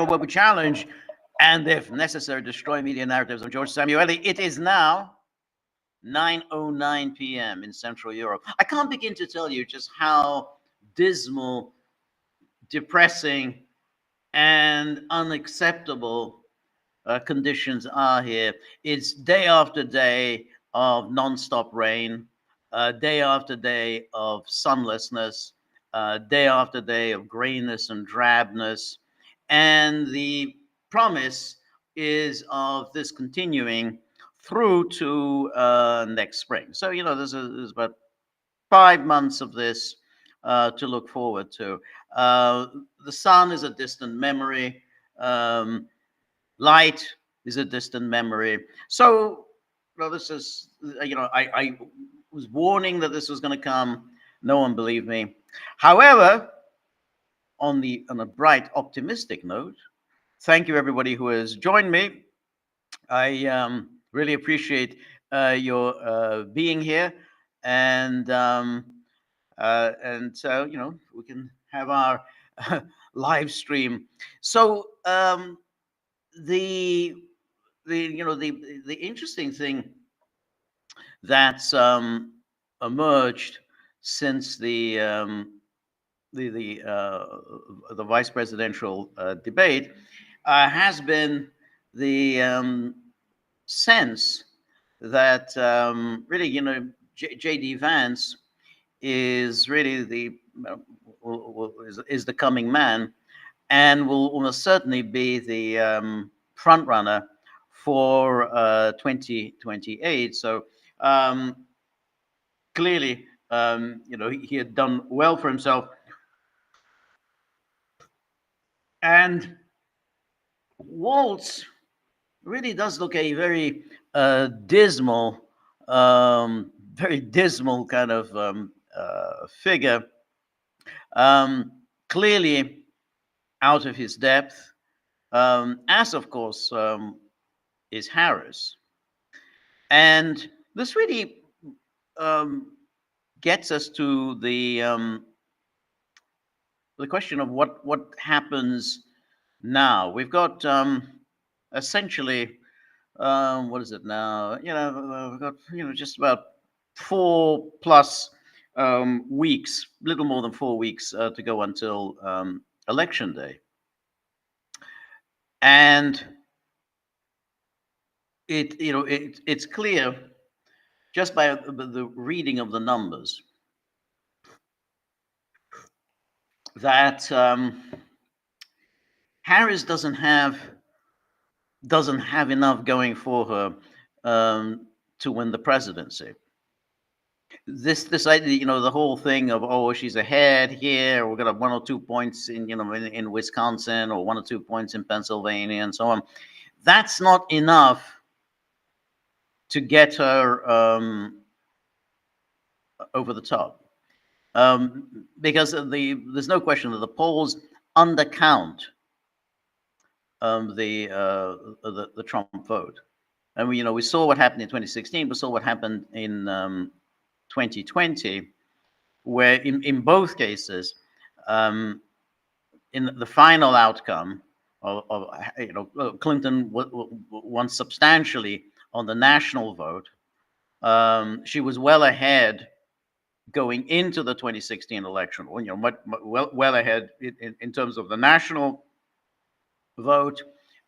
Gaggle, where we challenge and, if necessary, destroy media narratives. I'm George Samueli. It is now 9:09 p.m. in Central Europe. I can't begin to tell you just how dismal, depressing, and unacceptable conditions are here. It's day after day of nonstop rain, day after day of sunlessness, day after day of grayness and drabness. And the promise is of this continuing through to next spring. So, there's about 5 months of this to look forward to. The sun is a distant memory. Light is a distant memory. So, this is, I was warning that this was going to come. No one believed me. However, on a bright, optimistic note, thank you everybody who has joined me. I really appreciate your being here, and so we can have our live stream. So the interesting thing that's emerged since the vice presidential debate has been the sense that really, J.D. Vance is really is the coming man, and will almost certainly be the front runner for 2028. So clearly, he had done well for himself, and Waltz really does look a very dismal, very dismal kind of figure. Clearly out of his depth, as of course is Harris. And this really gets us to the question of what happens now. We've got essentially, what is it now? We've got just about 4+ weeks, little more than 4 weeks to go until election day, and it's clear just by the reading of the numbers that Harris doesn't have enough going for her to win the presidency. This idea, the whole thing of, oh, she's ahead here, we're gonna have 1 or 2 points in Wisconsin, or 1 or 2 points in Pennsylvania, and so on. That's not enough to get her over the top, because there's no question that the polls undercount the Trump vote. And we saw what happened in 2016, we saw what happened in 2020, where in both cases, in the final outcome of Clinton won substantially on the national vote. She was well ahead going into the 2016 election, well ahead in terms of the national vote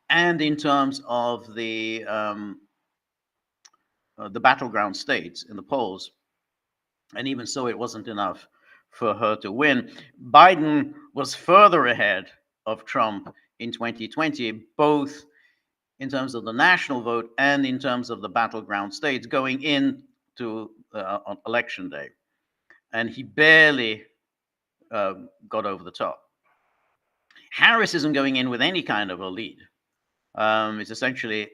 and in terms of the battleground states in the polls. And even so, it wasn't enough for her to win. Biden was further ahead of Trump in 2020, both in terms of the national vote and in terms of the battleground states going into on election day. And he barely got over the top. Harris isn't going in with any kind of a lead. It's essentially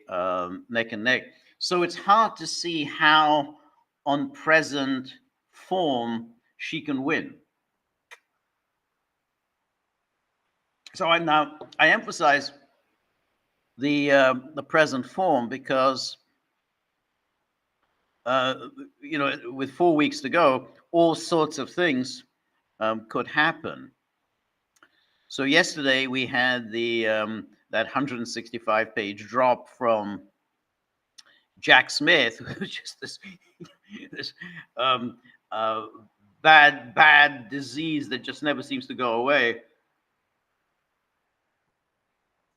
neck and neck. So it's hard to see how, on present form, she can win. So I emphasize the present form because with 4 weeks to go, all sorts of things could happen. So yesterday we had that 165-page drop from Jack Smith, which is this um, uh, bad disease that just never seems to go away,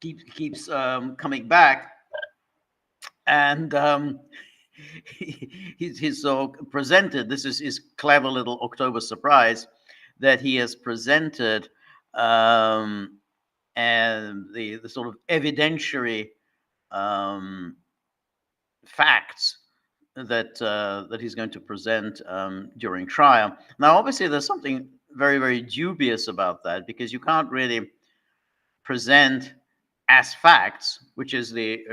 keeps coming back, and he's so presented. This is his clever little October surprise that he has presented, and the sort of evidentiary um, facts that he's going to present during trial. Now, obviously, there's something very dubious about that, because you can't really present as facts, which is the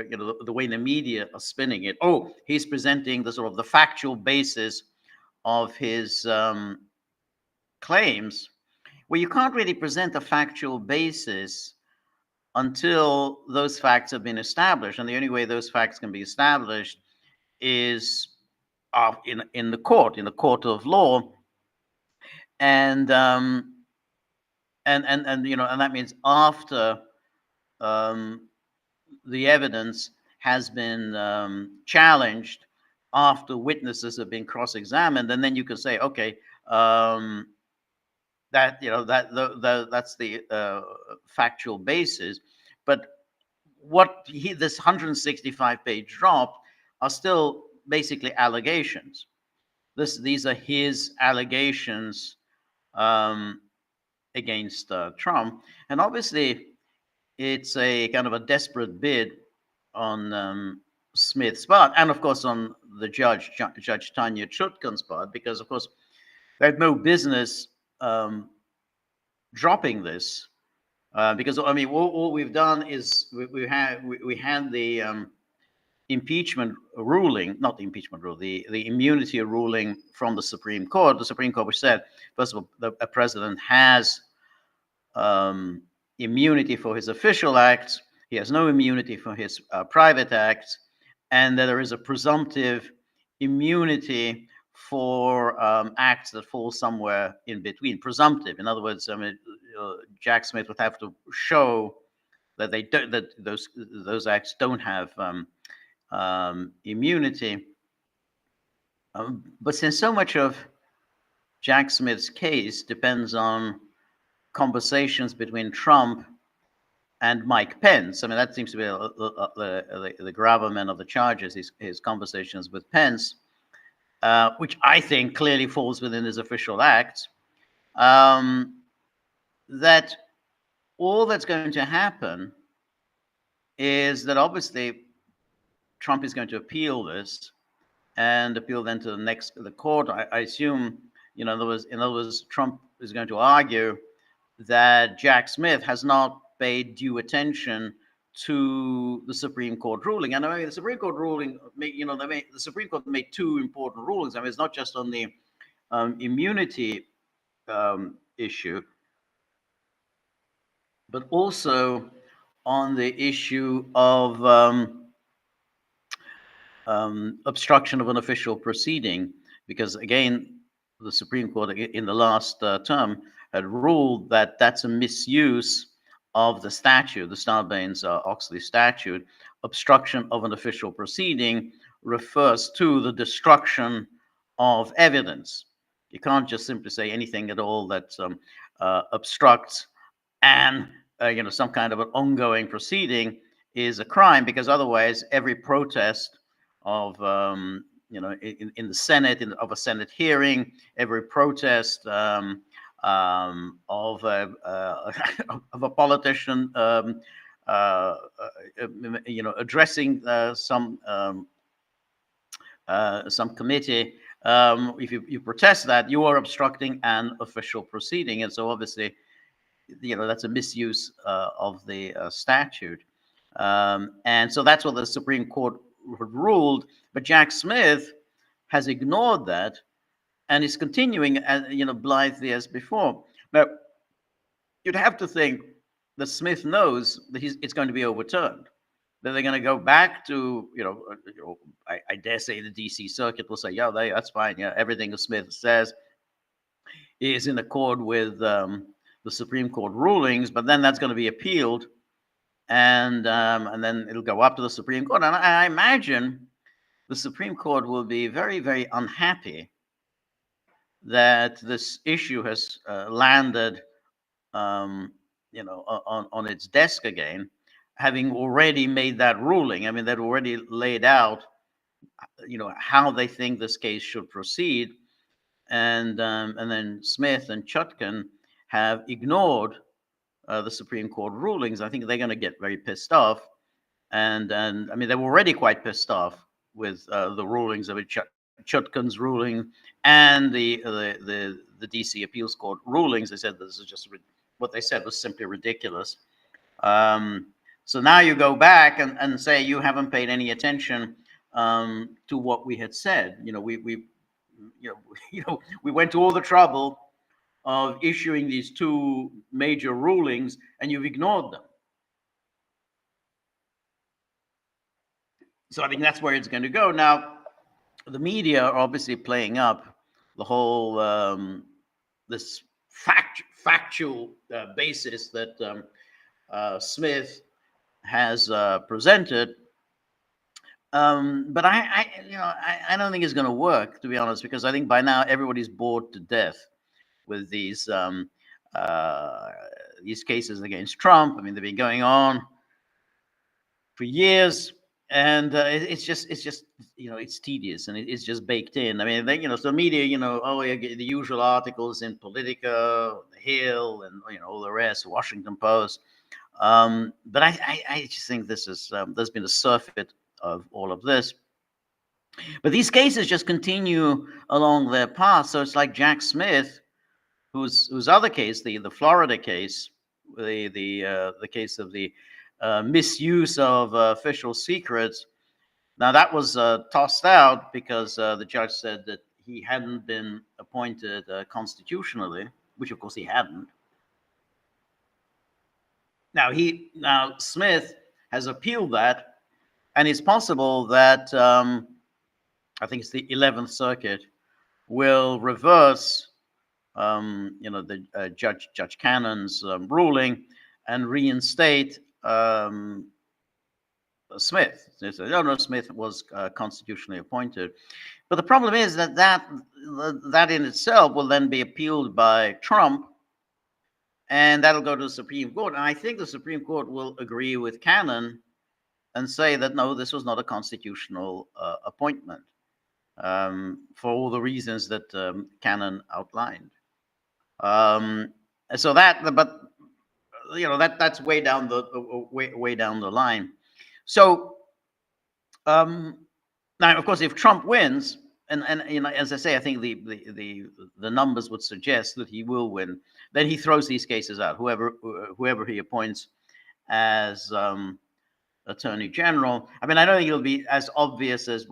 way the media are spinning it. Oh, he's presenting the sort of the factual basis of his claims. Well, you can't really present a factual basis until those facts have been established, and the only way those facts can be established is in the court of law, and and that means after the evidence has been challenged, after witnesses have been cross-examined, and then you can say, okay, that's the factual basis. But this 165-page drop are still basically allegations. These are his allegations against Trump, and obviously it's a kind of a desperate bid on Smith's part, and of course on the Judge Tanya Chutkan's part, because of course they had no business dropping this, because I mean all we've done is we had the impeachment ruling, not the impeachment rule, the immunity ruling from the Supreme Court. The Supreme Court, which said, first of all, a president has immunity for his official acts, he has no immunity for his private acts, and that there is a presumptive immunity for acts that fall somewhere in between. Presumptive, in other words, I mean, Jack Smith would have to show that those acts don't have immunity. But since so much of Jack Smith's case depends on conversations between Trump and Mike Pence, I mean, that seems to be the gravamen of the charges, his conversations with Pence, which I think clearly falls within his official acts, that all that's going to happen is that obviously Trump is going to appeal this and appeal then to the court. I assume, in other words, Trump is going to argue that Jack Smith has not paid due attention to the Supreme Court ruling. And I mean, the Supreme Court ruling, the Supreme Court made two important rulings. I mean, it's not just on the immunity issue, but also on the issue of obstruction of an official proceeding, because again, the Supreme Court in the last term had ruled that that's a misuse of the statute, the Sarbanes-Oxley statute. Obstruction of an official proceeding refers to the destruction of evidence. You can't just simply say anything at all that obstructs and some kind of an ongoing proceeding is a crime, because otherwise every protest of in the Senate, of a Senate hearing, every protest of a politician addressing some committee, if you protest that, you are obstructing an official proceeding, and so obviously that's a misuse of the statute, and so that's what the Supreme Court ruled. But Jack Smith has ignored that and is continuing as blithely as before. Now, you'd have to think that Smith knows that it's going to be overturned, that they're going to go back to I dare say the DC Circuit will say, yeah, that's fine, yeah, everything that Smith says is in accord with the Supreme Court rulings, but then that's going to be appealed, and then it'll go up to the Supreme Court. And I imagine the Supreme Court will be very, very unhappy that this issue has landed, on its desk again, having already made that ruling. I mean, they'd already laid out, how they think this case should proceed, and then Smith and Chutkan have ignored the Supreme Court rulings. I think they're going to get very pissed off, and I mean, they were already quite pissed off with the rulings of Chutkan's ruling and the DC Appeals Court rulings. They said this is just what they said was simply ridiculous. So now you go back and say you haven't paid any attention to what we had said. We went to all the trouble of issuing these two major rulings, and you've ignored them. So I think that's where it's going to go. Now, the media are obviously playing up the whole this factual basis that Smith has presented, but I don't think it's going to work, to be honest, because I think by now everybody's bored to death with these cases against Trump. I mean, they've been going on for years. And it's just it's tedious, and it's just baked in. I mean, so media, you get the usual articles in Politica, The Hill, and all the rest, Washington Post. But I just think this is there's been a surfeit of all of this. But these cases just continue along their path. So it's like Jack Smith, whose other case, the Florida case, the case of the misuse of official secrets. Now that was tossed out because the judge said that he hadn't been appointed constitutionally, which of course he hadn't. Now Smith has appealed that, and it's possible that I think it's the 11th Circuit will reverse the Judge Cannon's ruling and reinstate Smith. No, Smith was constitutionally appointed. But the problem is that in itself will then be appealed by Trump, and that'll go to the Supreme Court. And I think the Supreme Court will agree with Cannon and say that, no, this was not a constitutional appointment for all the reasons that Cannon outlined. So that's way down the line. So now, of course, if Trump wins, and as I say, I think the numbers would suggest that he will win, then he throws these cases out. Whoever he appoints as Attorney General. I mean, I don't think it'll be as obvious as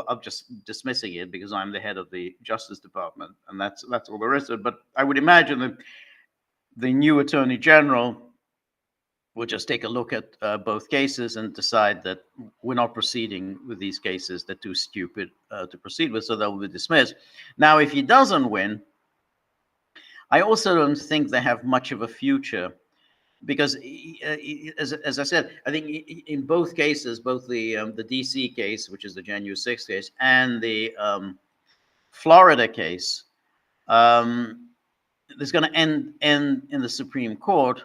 I'm just dismissing it because I'm the head of the Justice Department, and that's all there is to it. But I would imagine that the new Attorney General will just take a look at both cases and decide that we're not proceeding with these cases. They're too stupid to proceed with, so they'll be dismissed. Now, if he doesn't win, I also don't think they have much of a future because, as I said, I think in both cases, both the DC case, which is the January 6th case, and the Florida case, there's going to end in the Supreme Court,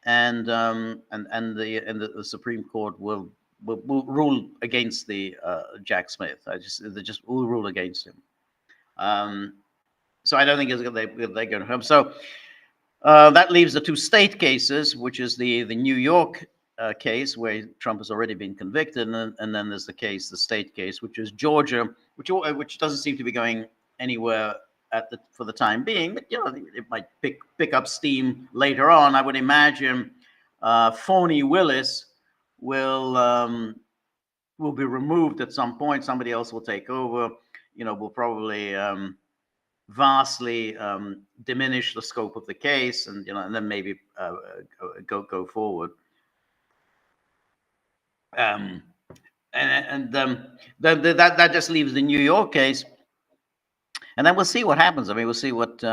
and the Supreme Court will rule against the Jack Smith. They just will rule against him. So I don't think they're going to have. So that leaves the two state cases, which is the New York case where Trump has already been convicted, and then there's the state case, which is Georgia, which doesn't seem to be going anywhere for the time being, but it might pick up steam later on. I would imagine Phony Willis will be removed at some point. Somebody else will take over. Will probably vastly diminish the scope of the case, and then maybe go forward. That just leaves the New York case. And then we'll see what happens. I mean, we'll see what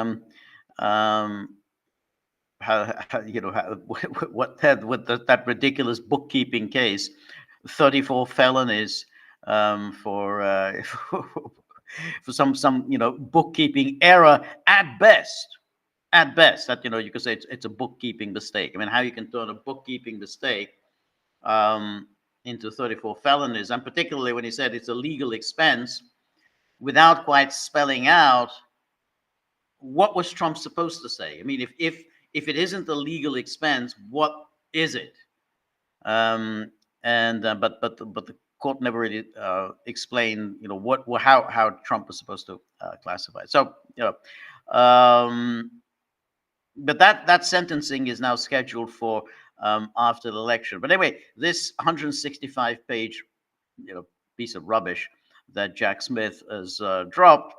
what had with that ridiculous bookkeeping case, 34 felonies for for some bookkeeping error at best. At best, that you could say it's a bookkeeping mistake. I mean, how you can turn a bookkeeping mistake um, into 34 felonies, and particularly when he said it's a legal expense, without quite spelling out what was Trump supposed to say. I mean, if it isn't a legal expense, what is it? And but the court never really explained, how Trump was supposed to classify it. So but that sentencing is now scheduled for after the election. But anyway, this 165-page piece of rubbish that Jack Smith has dropped,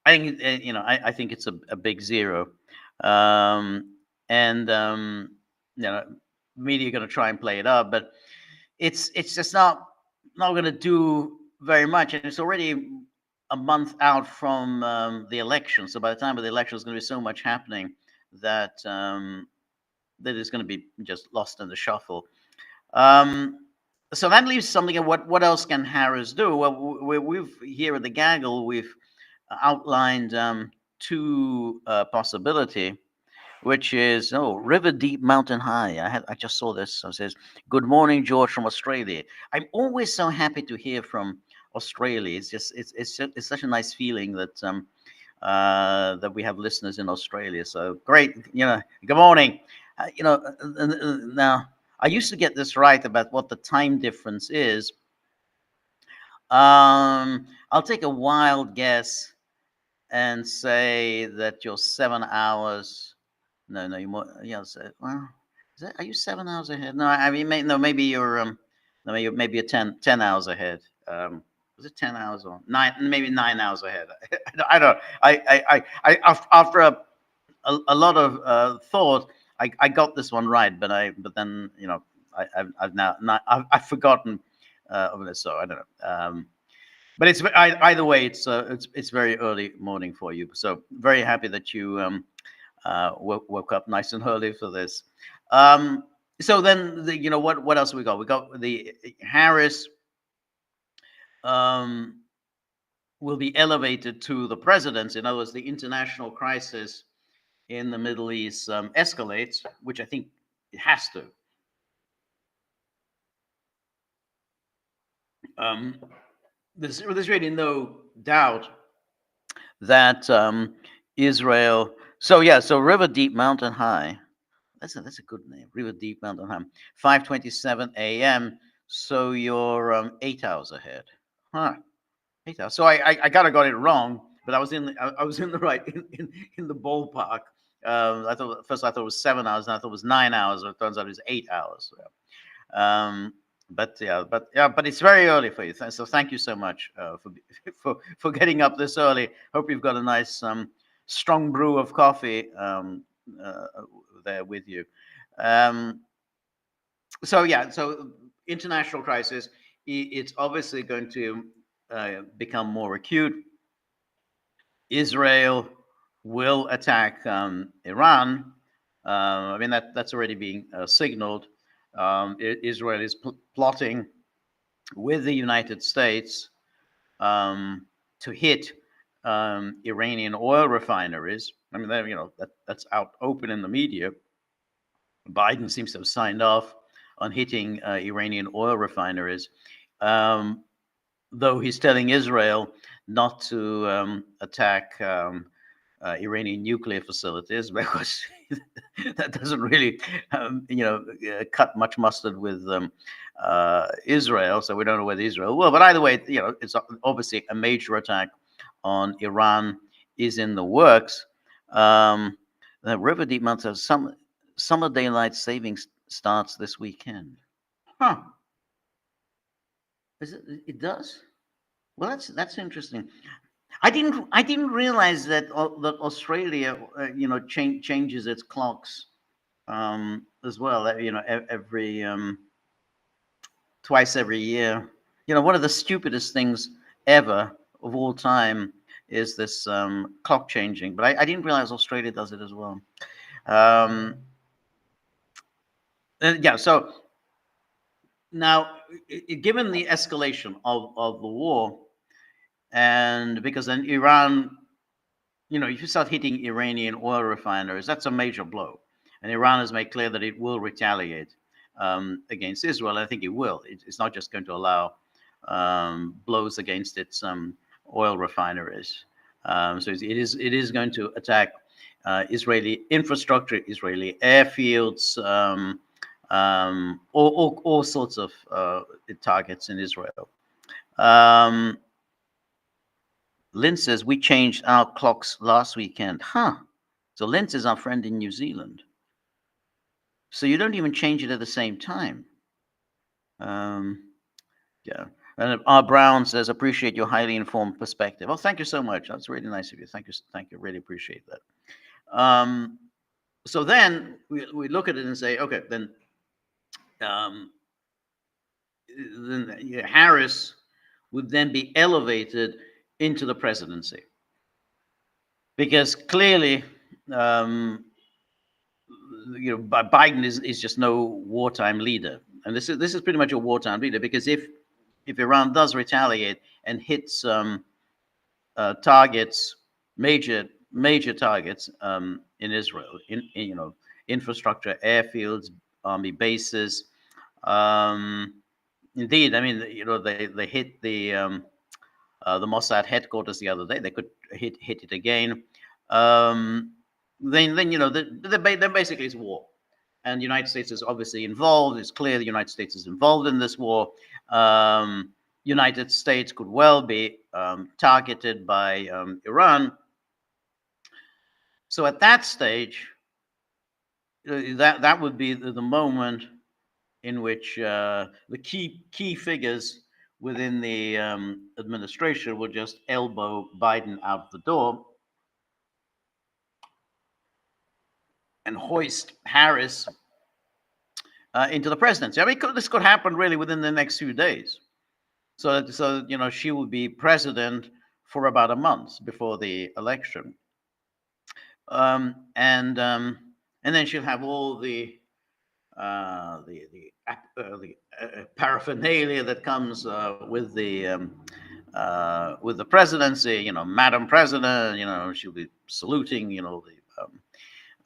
I think I think it's a big zero, and media are going to try and play it up, but it's just not going to do very much, and it's already a month out from the election. So by the time of the election, there's going to be so much happening that that is going to be just lost in the shuffle. So that leaves something. What else can Harris do? Well, we've here at the Gaggle, we've outlined two possibility, which is river deep, mountain high. I just saw this. So it says, "Good morning, George from Australia." I'm always so happy to hear from Australia. It's just it's such a nice feeling that that we have listeners in Australia. So great, good morning. Now I used to get this right about what the time difference is. I'll take a wild guess and say that you're 7 hours. No, you're more. Yeah, well, are you 7 hours ahead? No, I mean, maybe you're no, maybe you're 10 hours ahead. Was it 10 hours or nine? Maybe 9 hours ahead. I don't. After a lot of thought, I got this one right, but then I've now not I've forgotten of this, so I don't know. But it's either way, it's very early morning for you. So very happy that you woke up nice and early for this. So then what else we got? We got the Harris will be elevated to the presidency. In other words, the international crisis in the Middle East escalates, which I think it has to. There's really no doubt that Israel. So yeah, so River Deep, Mountain High. That's a good name. River Deep, Mountain High. 5:27 a.m. So you're 8 hours ahead, huh? 8 hours. So I kind of got it wrong, but I was in the right in the ballpark. I thought it was 7 hours, and I thought it was 9 hours. It turns out it was 8 hours. But it's very early for you. So thank you so much for getting up this early. Hope you've got a nice strong brew of coffee there with you. So international crisis. It's obviously going to become more acute. Israel will attack Iran. I mean that's already being signaled. Israel is plotting with the United States to hit Iranian oil refineries. I mean, that's out open in the media. Biden seems to have signed off on hitting Iranian oil refineries, though he's telling Israel not to attack Iranian nuclear facilities, because that doesn't really, cut much mustard with Israel. So we don't know whether Israel will. But either way, it's obviously a major attack on Iran is in the works. The River Deep Mountain summer daylight savings starts this weekend. Huh? It does? Well, that's interesting. I didn't realize that that Australia, changes its clocks as well. Every twice every year. One of the stupidest things ever of all time is this clock changing. But I didn't realize Australia does it as well. Um, yeah. So now, given the escalation of the war, and because then Iran, if you start hitting Iranian oil refineries, that's a major blow. And Iran has made clear that it will retaliate against Israel. I think it will. It's not just going to allow blows against its oil refineries. So it is going to attack Israeli infrastructure, Israeli airfields, all sorts of targets in Israel. Lynn says, we changed our clocks last weekend. Huh. So Lynn is our friend in New Zealand. So you don't even change it at the same time. Yeah. And R. Brown says, appreciate your highly informed perspective. Well, thank you so much. That's really nice of you. Thank you. Thank you. Really appreciate that. So then we look at it and say, okay, then Harris would then be elevated into the presidency. Because clearly, Biden is just no wartime leader, and this is pretty much a wartime leader, because if Iran does retaliate and hits targets, major targets in Israel, in infrastructure, airfields, army bases. Indeed, I mean, they hit the Mossad headquarters the other day. They could hit it again. Then basically it's war, and the United States is obviously involved. It's clear the United States is involved in this war. United States could well be targeted by Iran. So at that stage, that would be the moment in which the key figures within the administration will just elbow Biden out the door and hoist Harris into the presidency. I mean, this could happen really within the next few days. So she will be president for about a month before the election, and then she'll have all the paraphernalia that comes with the presidency. Madam President. She'll be saluting.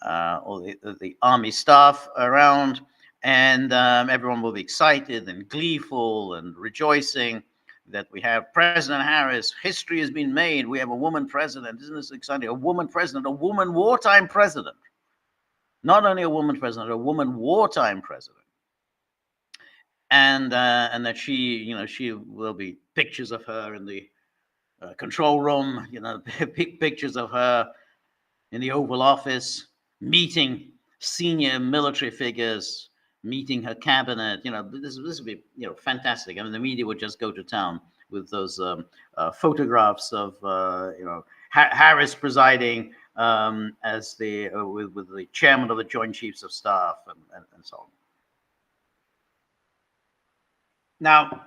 All the army staff around, and everyone will be excited and gleeful and rejoicing that we have President Harris. History has been made. We have a woman president. Isn't this exciting? A woman president, a woman wartime president. Not only a woman president, a woman wartime president. And that she will be pictures of her in the control room. Pictures of her in the Oval Office, meeting senior military figures, meeting her cabinet. This would be fantastic. I mean, the media would just go to town with those photographs of Harris presiding as the with the chairman of the Joint Chiefs of Staff and so on. Now,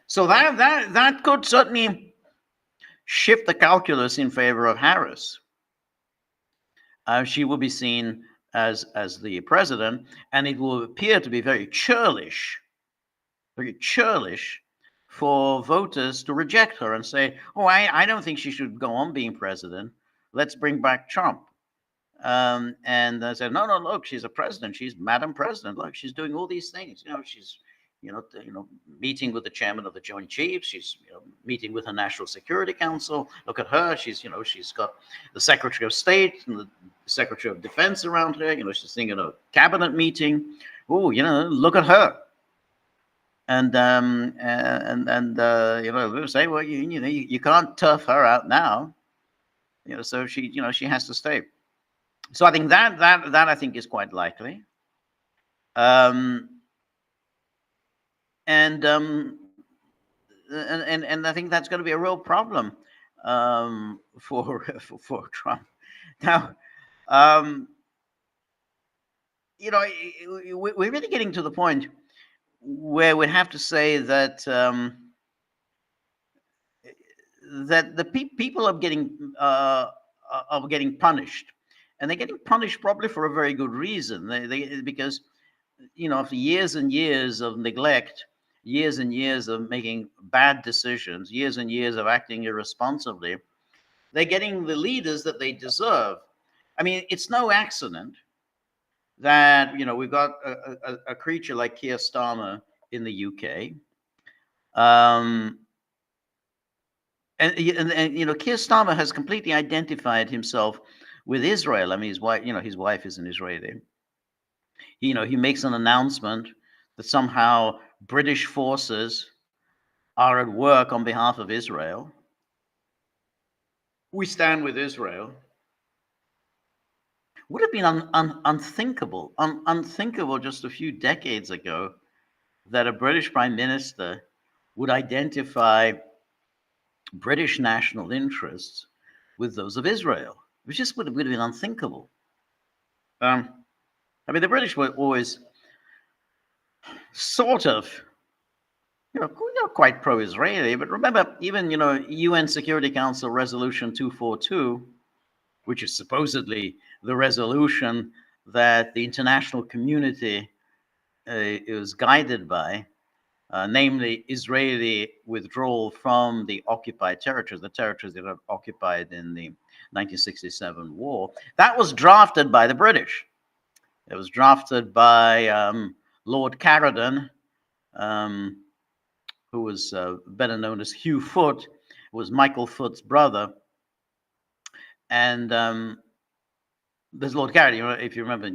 so that could certainly shift the calculus in favor of Harris. She will be seen as the president, and it will appear to be very churlish for voters to reject her and say, "Oh, I don't think she should go on being president. Let's bring back Trump." And I said, "No, look, she's a president. She's Madam President. Look, she's doing all these things. She's meeting with the chairman of the Joint Chiefs. She's meeting with her National Security Council. Look at her. She's got the Secretary of State and the Secretary of Defense around her. She's thinking of a cabinet meeting. Oh, look at her." And we say, well, you can't tough her out now. So she has to stay. So I think that I think is quite likely. And I think that's going to be a real problem for Trump. Now, we're really getting to the point where we have to say that that the people are getting punished, and they're getting punished probably for a very good reason. Because after years and years of neglect, years and years of making bad decisions, years and years of acting irresponsibly, they're getting the leaders that they deserve. I mean, it's no accident that we've got a creature like Keir Starmer in the UK. And Keir Starmer has completely identified himself with Israel. I mean, his wife is an Israeli. He makes an announcement that somehow British forces are at work on behalf of Israel. We stand with Israel. Would have been unthinkable just a few decades ago that a British prime minister would identify British national interests with those of Israel, which just would have been unthinkable. I mean, the British were always sort of, quite pro-Israeli. But remember, even UN Security Council Resolution 242, which is supposedly the resolution that the international community is guided by, namely Israeli withdrawal from the occupied territories, the territories that were occupied in the 1967 war. That was drafted by the British. It was drafted by Lord Caradon, who was better known as Hugh Foot, who was Michael Foot's brother. And there's Lord Caradon. If you remember,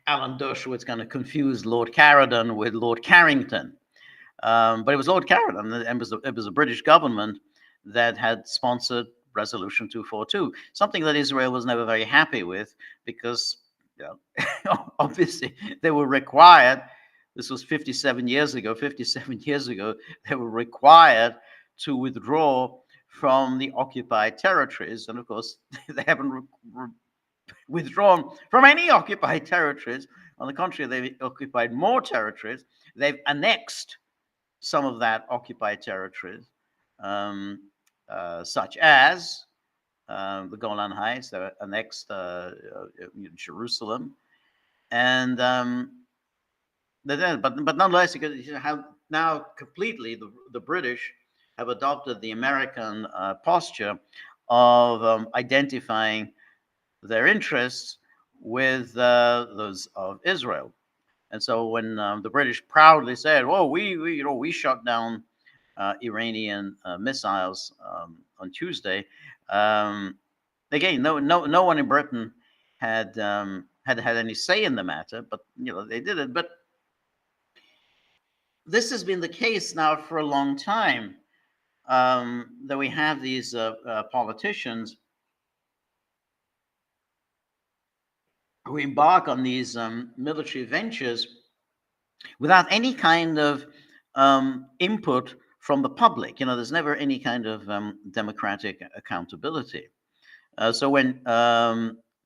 Alan Dershowitz kind of confused Lord Caradon with Lord Carrington. But it was Lord Caradon, and it was a British government that had sponsored Resolution 242, something that Israel was never very happy with because, obviously they were required. This was 57 years ago. 57 years ago, they were required to withdraw from the occupied territories, and of course, they haven't withdrawn from any occupied territories. On the contrary, they've occupied more territories. They've annexed some of that occupied territories, such as the Golan Heights, they annexed Jerusalem, and but nonetheless, because now completely the British have adopted the American posture of identifying their interests with those of Israel. And so when the British proudly said, "Well, we shot down Iranian missiles on Tuesday," again, no one in Britain had any say in the matter, but they did it. But this has been the case now for a long time, that we have these politicians who embark on these military ventures without any kind of input from the public. There's never any kind of democratic accountability. So when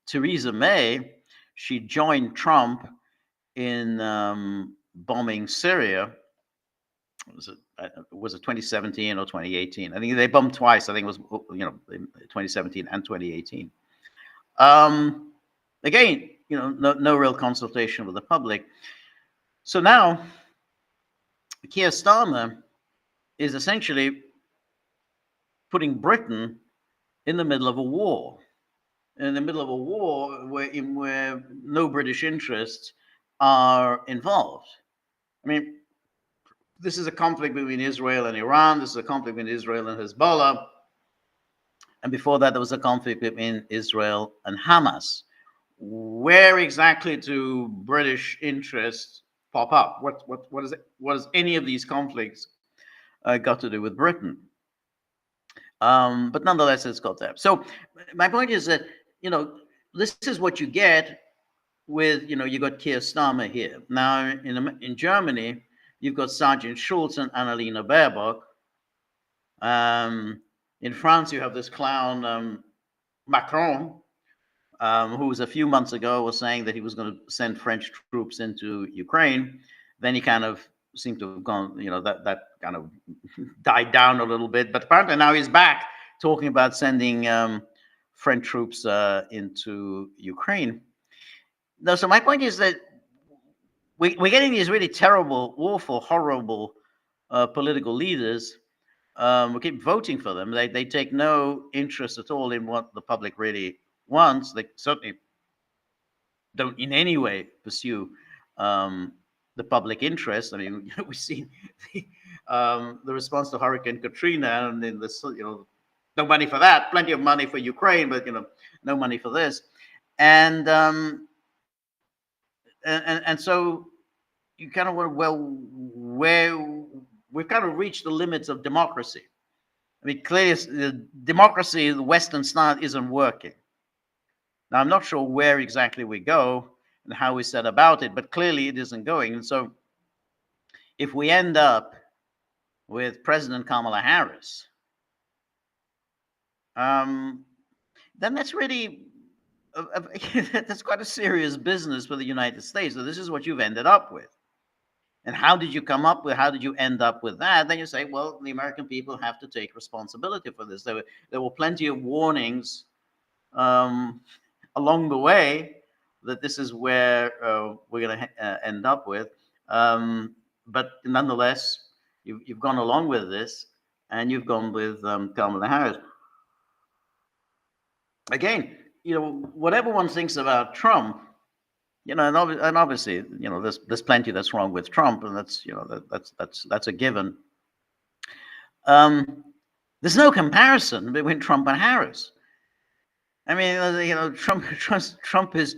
Theresa May, she joined Trump in bombing Syria. Was it 2017 or 2018? I think they bombed twice. I think it was 2017 and 2018. Again, no real consultation with the public. So now, Keir Starmer is essentially putting Britain in the middle of a war, where no British interests are involved. I mean, this is a conflict between Israel and Iran. This is a conflict between Israel and Hezbollah. And before that, there was a conflict between Israel and Hamas. Where exactly do British interests pop up? What does any of these conflicts got to do with Britain? But nonetheless, it's got there. So my point is that this is what you get with you got Keir Starmer here. Now in Germany, you've got Sergeant Schulz and Annalena Baerbock. In France, you have this clown Macron, who was a few months ago was saying that he was going to send French troops into Ukraine. Then he kind of seemed to have gone, that kind of died down a little bit. But apparently now he's back talking about sending French troops into Ukraine. No, so my point is that we're getting these really terrible, awful, horrible political leaders. We keep voting for them. They take no interest at all in what the public really wants. They certainly don't in any way pursue the public interest. I mean, we've seen the response to Hurricane Katrina, and in this, no money for that, plenty of money for Ukraine, but no money for this, and so you kind of wonder, well, where we've kind of reached the limits of democracy. I mean, clearly, the democracy, the Western style, isn't working. Now, I'm not sure where exactly we go and how we set about it, but clearly it isn't going. And so, if we end up with President Kamala Harris, then that's really that's quite a serious business for the United States. So this is what you've ended up with. And how did you come up with? How did you end up with that? Then you say, well, the American people have to take responsibility for this. There were plenty of warnings along the way that this is where we're going to end up with. But nonetheless, you've gone along with this, and you've gone with Kamala Harris. Again, whatever one thinks about Trump, and obviously, there's plenty that's wrong with Trump, and that's a given. There's no comparison between Trump and Harris. I mean, Trump is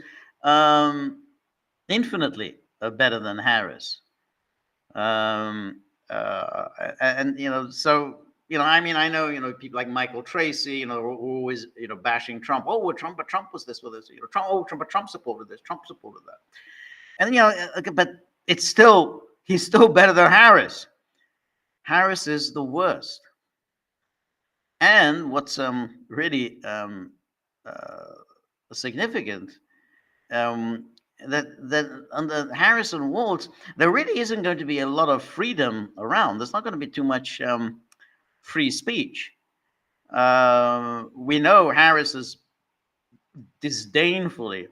infinitely better than Harris, and so I mean, I know people like Michael Tracy, are always bashing Trump. Oh, well, Trump, but Trump was this, with this. Trump, oh, Trump, but Trump supported this. Trump supported that, and but he's still better than Harris. Harris is the worst. And what's really significant, that under Harris and Walz, there really isn't going to be a lot of freedom around. There's not going to be too much free speech. We know Harris has disdainfully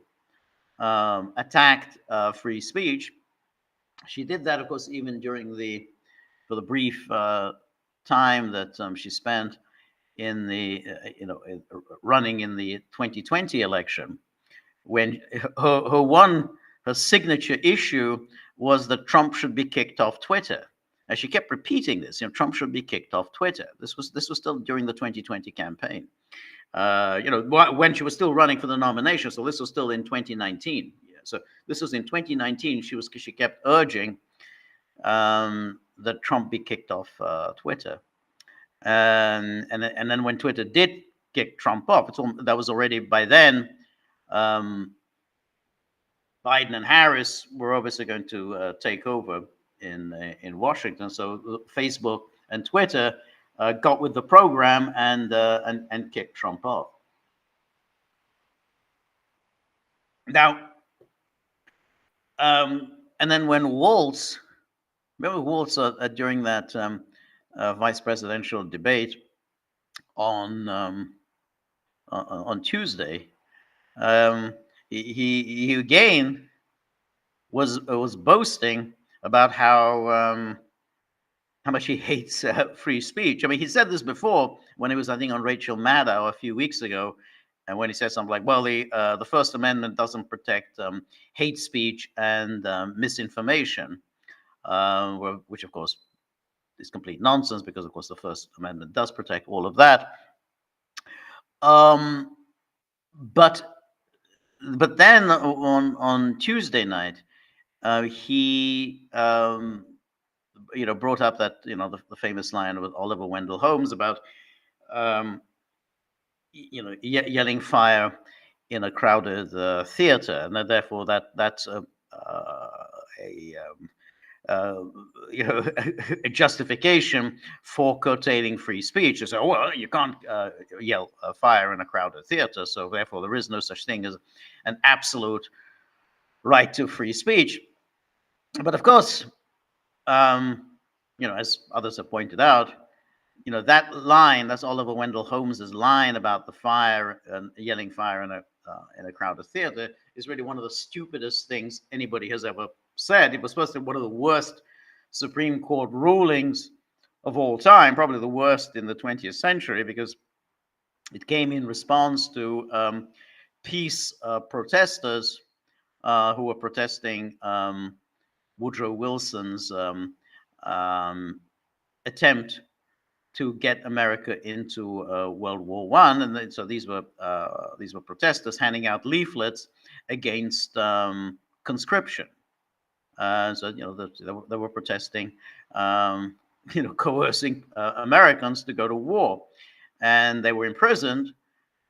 attacked free speech. She did that, of course, even during for the brief time that she spent in the running in the 2020 election, when her signature issue was that Trump should be kicked off Twitter. And she kept repeating this, Trump should be kicked off Twitter. This was still during the 2020 campaign, when she was still running for the nomination. So this was still in 2019. Yeah. So this was in 2019. She kept urging that Trump be kicked off Twitter. And then when Twitter did kick Trump off, that was already by then. Biden and Harris were obviously going to take over in Washington. So Facebook and Twitter got with the program and kicked Trump off. Now, and then when Walz, remember Walz during that vice presidential debate on Tuesday, he again was boasting about how much he hates free speech. I mean, he said this before when he was, I think, on Rachel Maddow a few weeks ago, and when he said something like, "Well, the First Amendment doesn't protect hate speech and misinformation," which, of course, is complete nonsense, because, of course, the First Amendment does protect all of that. But then on Tuesday night, he brought up that the famous line with Oliver Wendell Holmes about yelling fire in a crowded theater, and that therefore that's a justification for curtailing free speech. So, well, you can't yell fire in a crowded theater, so therefore there is no such thing as an absolute right to free speech. But of course, as others have pointed out, that line, that's Oliver Wendell Holmes's line about the fire and yelling fire in a crowded theater, is really one of the stupidest things anybody has ever said. It was supposed to be one of the worst Supreme Court rulings of all time, probably the worst in the 20th century, because it came in response to peace protesters who were protesting Woodrow Wilson's attempt to get America into World War I, and so these were protesters handing out leaflets against conscription. So they were protesting, coercing Americans to go to war, and they were imprisoned,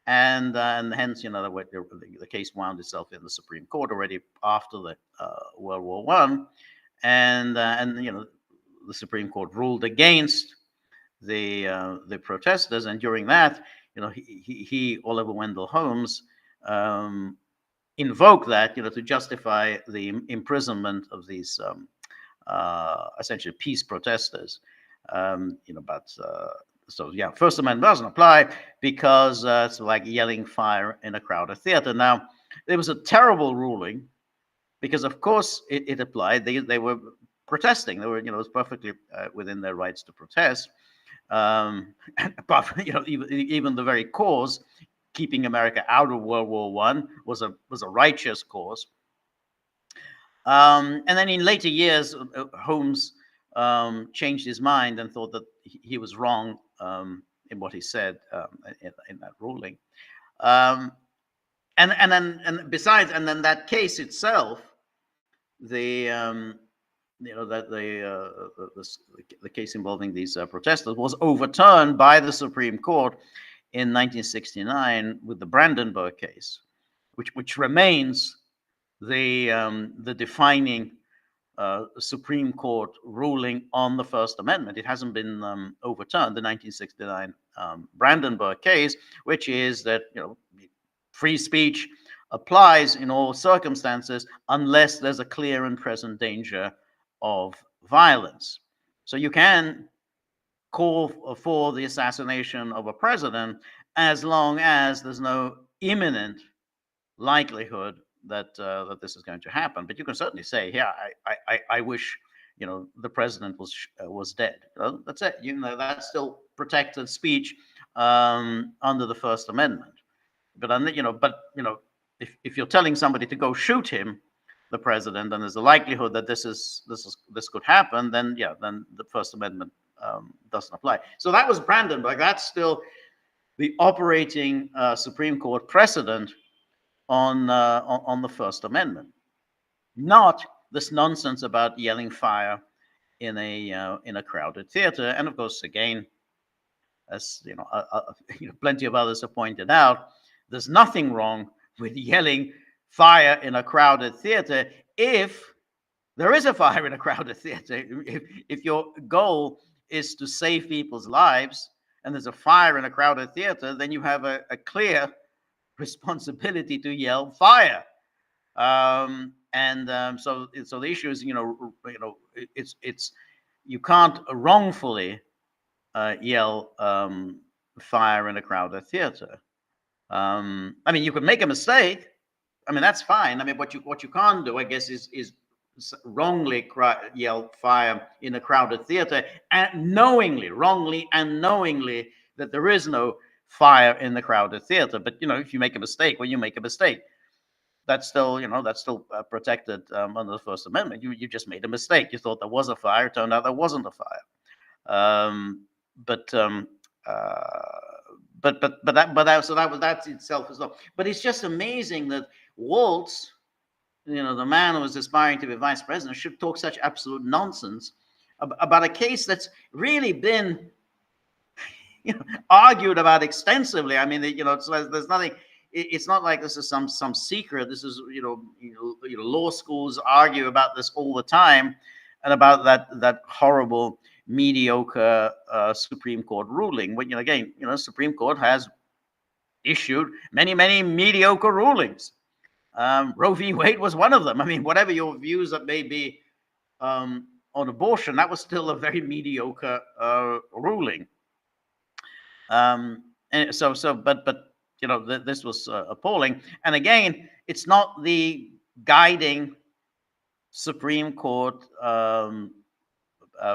and hence the case wound itself in the Supreme Court already after the World War I, and the Supreme Court ruled against the protesters, and during that, he Oliver Wendell Holmes invoked that to justify the imprisonment of these essentially peace protesters. First Amendment doesn't apply because it's like yelling fire in a crowded theater. Now, it was a terrible ruling because, of course, it applied. They were protesting. They were, it was perfectly within their rights to protest. Apart from, even the very cause, keeping America out of World War I, was a righteous cause. And then in later years, Holmes changed his mind and thought that he was wrong in what he said in that ruling. And then that case itself, the case involving these protesters was overturned by the Supreme Court in 1969 with the Brandenburg case, which remains the defining Supreme Court ruling on the First Amendment. It hasn't been overturned. The 1969 Brandenburg case, which is that free speech applies in all circumstances unless there's a clear and present danger of violence. So you can call for the assassination of a president as long as there's no imminent likelihood that this is going to happen. But you can certainly say, yeah, I wish the president was dead. That's it. That's still protected speech under the First Amendment. But if you're telling somebody to go shoot him, the president, and there's a likelihood that this could happen, then the First Amendment doesn't apply. So that was Brandenburg. That's still the operating Supreme Court precedent on the First Amendment, not this nonsense about yelling fire in a crowded theater. And of course, again, as plenty of others have pointed out, there's nothing wrong with yelling fire in a crowded theater if there is a fire in a crowded theater. If your goal is to save people's lives and there's a fire in a crowded theater, then you have a clear responsibility to yell fire. So the issue is, it's you can't wrongfully yell fire in a crowded theater. You could make a mistake. That's fine. what you can't do, I guess, is wrongly yell fire in a crowded theater and wrongly and knowingly that there is no fire in the crowded theater. But if you make a mistake, well, you make a mistake. That's still protected under the First Amendment. You just made a mistake. You thought there was a fire. It turned out there wasn't a fire. That itself is not. But it's just amazing that Waltz, the man who was aspiring to be vice president, should talk such absolute nonsense about a case that's really been argued about extensively. There's nothing. It's not like this is some secret. This is law schools argue about this all the time, and about that horrible mediocre Supreme Court ruling. But again, Supreme Court has issued many mediocre rulings. Roe v. Wade was one of them. Whatever your views that may be on abortion, that was still a very mediocre ruling. And but this was appalling. And again, it's not the guiding Supreme Court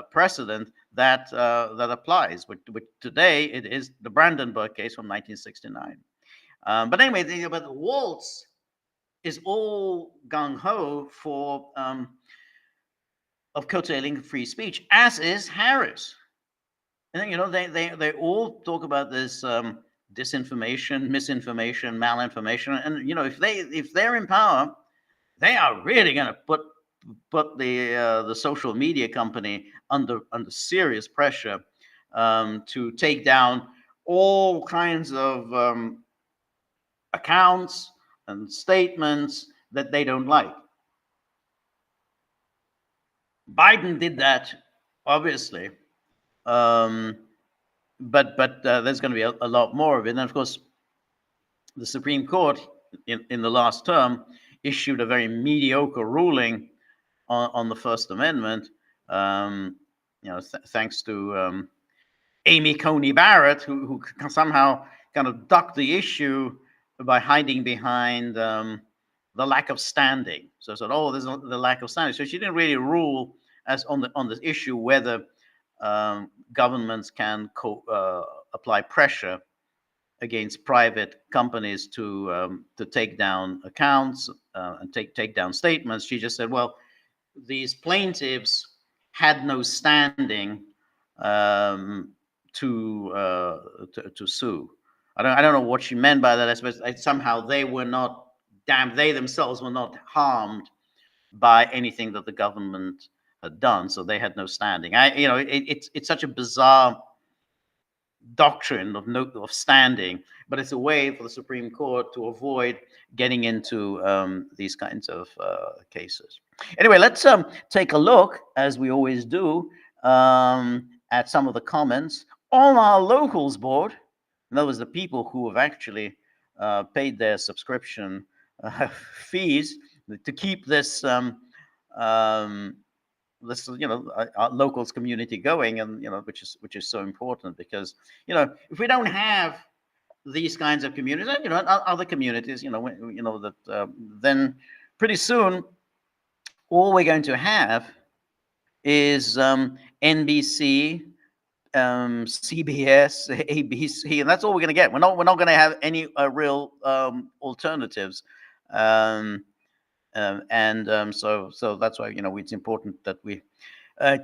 precedent that applies. Which today it is the Brandenburg case from 1969. But anyway, but Waltz is all gung ho for of curtailing free speech, as is Harris. And they all talk about this disinformation, misinformation, malinformation, and if they're in power, they are really going to put the social media company under serious pressure to take down all kinds of accounts and statements that they don't like. Biden did that, obviously, but there's going to be a lot more of it. And of course, the Supreme Court in the last term issued a very mediocre ruling on the First Amendment. Thanks to Amy Coney Barrett, who somehow kind of ducked the issue by hiding behind the lack of standing. So I said, "Oh, there's the lack of standing." So she didn't really rule as on the issue whether governments can apply pressure against private companies to take down accounts and take down statements. She just said, "Well, these plaintiffs had no standing to sue." I don't know what she meant by that. I suppose somehow they themselves were not harmed by anything that the government had done, so they had no standing. It's such a bizarre doctrine of standing, but it's a way for the Supreme Court to avoid getting into these kinds of cases. Anyway, let's take a look, as we always do, at some of the comments on our locals board. In other words, the people who have actually paid their subscription fees to keep this our locals community going, and which is so important, because if we don't have these kinds of communities, other communities, then pretty soon all we're going to have is NBC, CBS, ABC, and that's all we're going to get. We're not going to have any real alternatives. So that's why it's important that we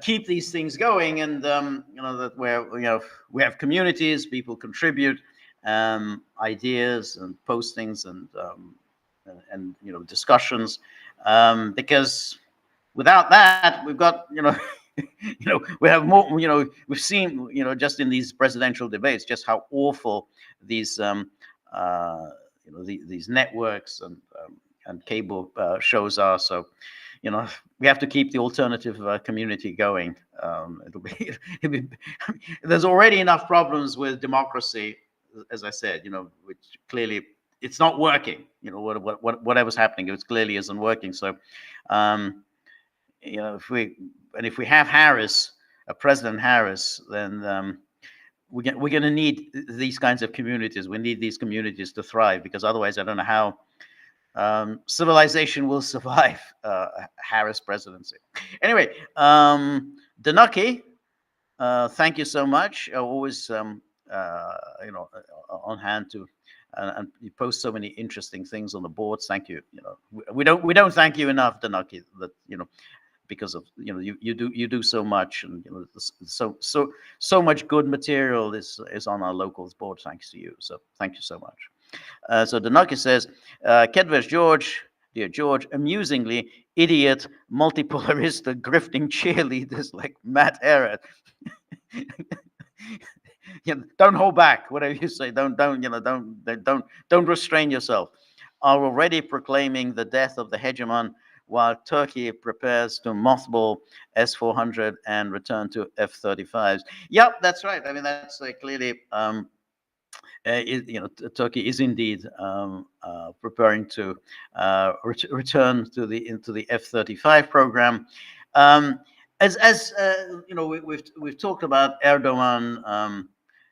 keep these things going, and that we have communities, people contribute ideas and postings and discussions, because without that, we've got we have more. We've seen just in these presidential debates just how awful these these networks and cable shows are. So we have to keep the alternative community going. It'll be there's already enough problems with democracy, as I said, which clearly it's not working. Whatever's happening, it clearly isn't working. So if we have Harris, President Harris, then we're going to need these kinds of communities. We need these communities to thrive, because otherwise I don't know how civilization will survive Harris presidency. Anyway, Danuki, thank you so much. Always on hand to, and you post so many interesting things on the boards. Thank you. We don't thank you enough, Danuki. That because of you do so much, and so much good material is on our locals board thanks to you. So thank you so much. So Danuki says, Kedvesh George, dear George, amusingly, idiot, multipolarist, grifting cheerleaders like Matt Ehret. Don't hold back. Whatever you say, don't restrain yourself. Are already proclaiming the death of the hegemon, while Turkey prepares to mothball S-400 and return to F-35s. Yep, that's right. I mean, that's clearly. Turkey is indeed preparing to return to into the F-35 program. As we've talked about Erdogan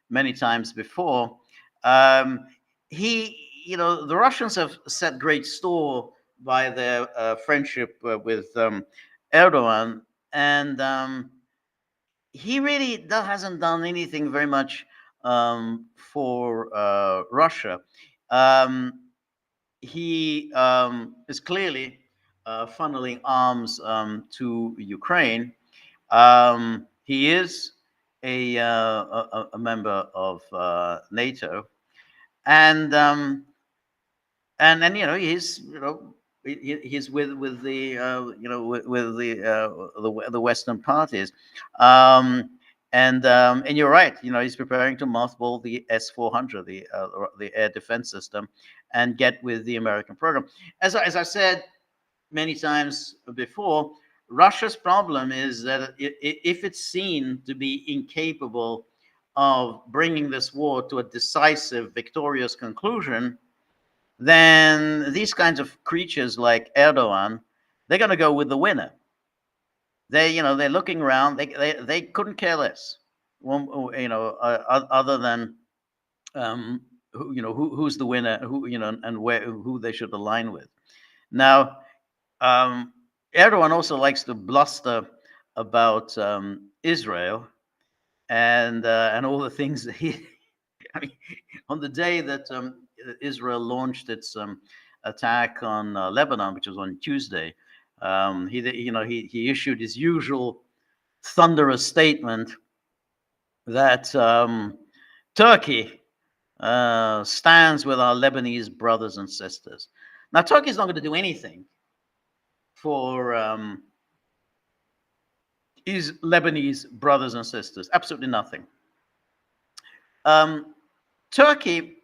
many times before. Um, the Russians have set great store by their friendship with Erdogan, and he really hasn't done anything very much for Russia. Um, he is clearly funneling arms to Ukraine. He is a member of NATO, and he's he's with the with the Western parties, um, and you're right. He's preparing to mothball the S-400, the air defense system, and get with the American program. As I said many times before, Russia's problem is that if it's seen to be incapable of bringing this war to a decisive, victorious conclusion, then these kinds of creatures like Erdogan, they're going to go with the winner. They're looking around. They couldn't care less. Other than who's the winner, and who they should align with. Now, Erdogan also likes to bluster about Israel and all the things that he. I mean, on the day that Israel launched its attack on Lebanon, which was on Tuesday, he issued his usual thunderous statement that Turkey stands with our Lebanese brothers and sisters. Now, Turkey is not going to do anything for his Lebanese brothers and sisters. Absolutely nothing. Turkey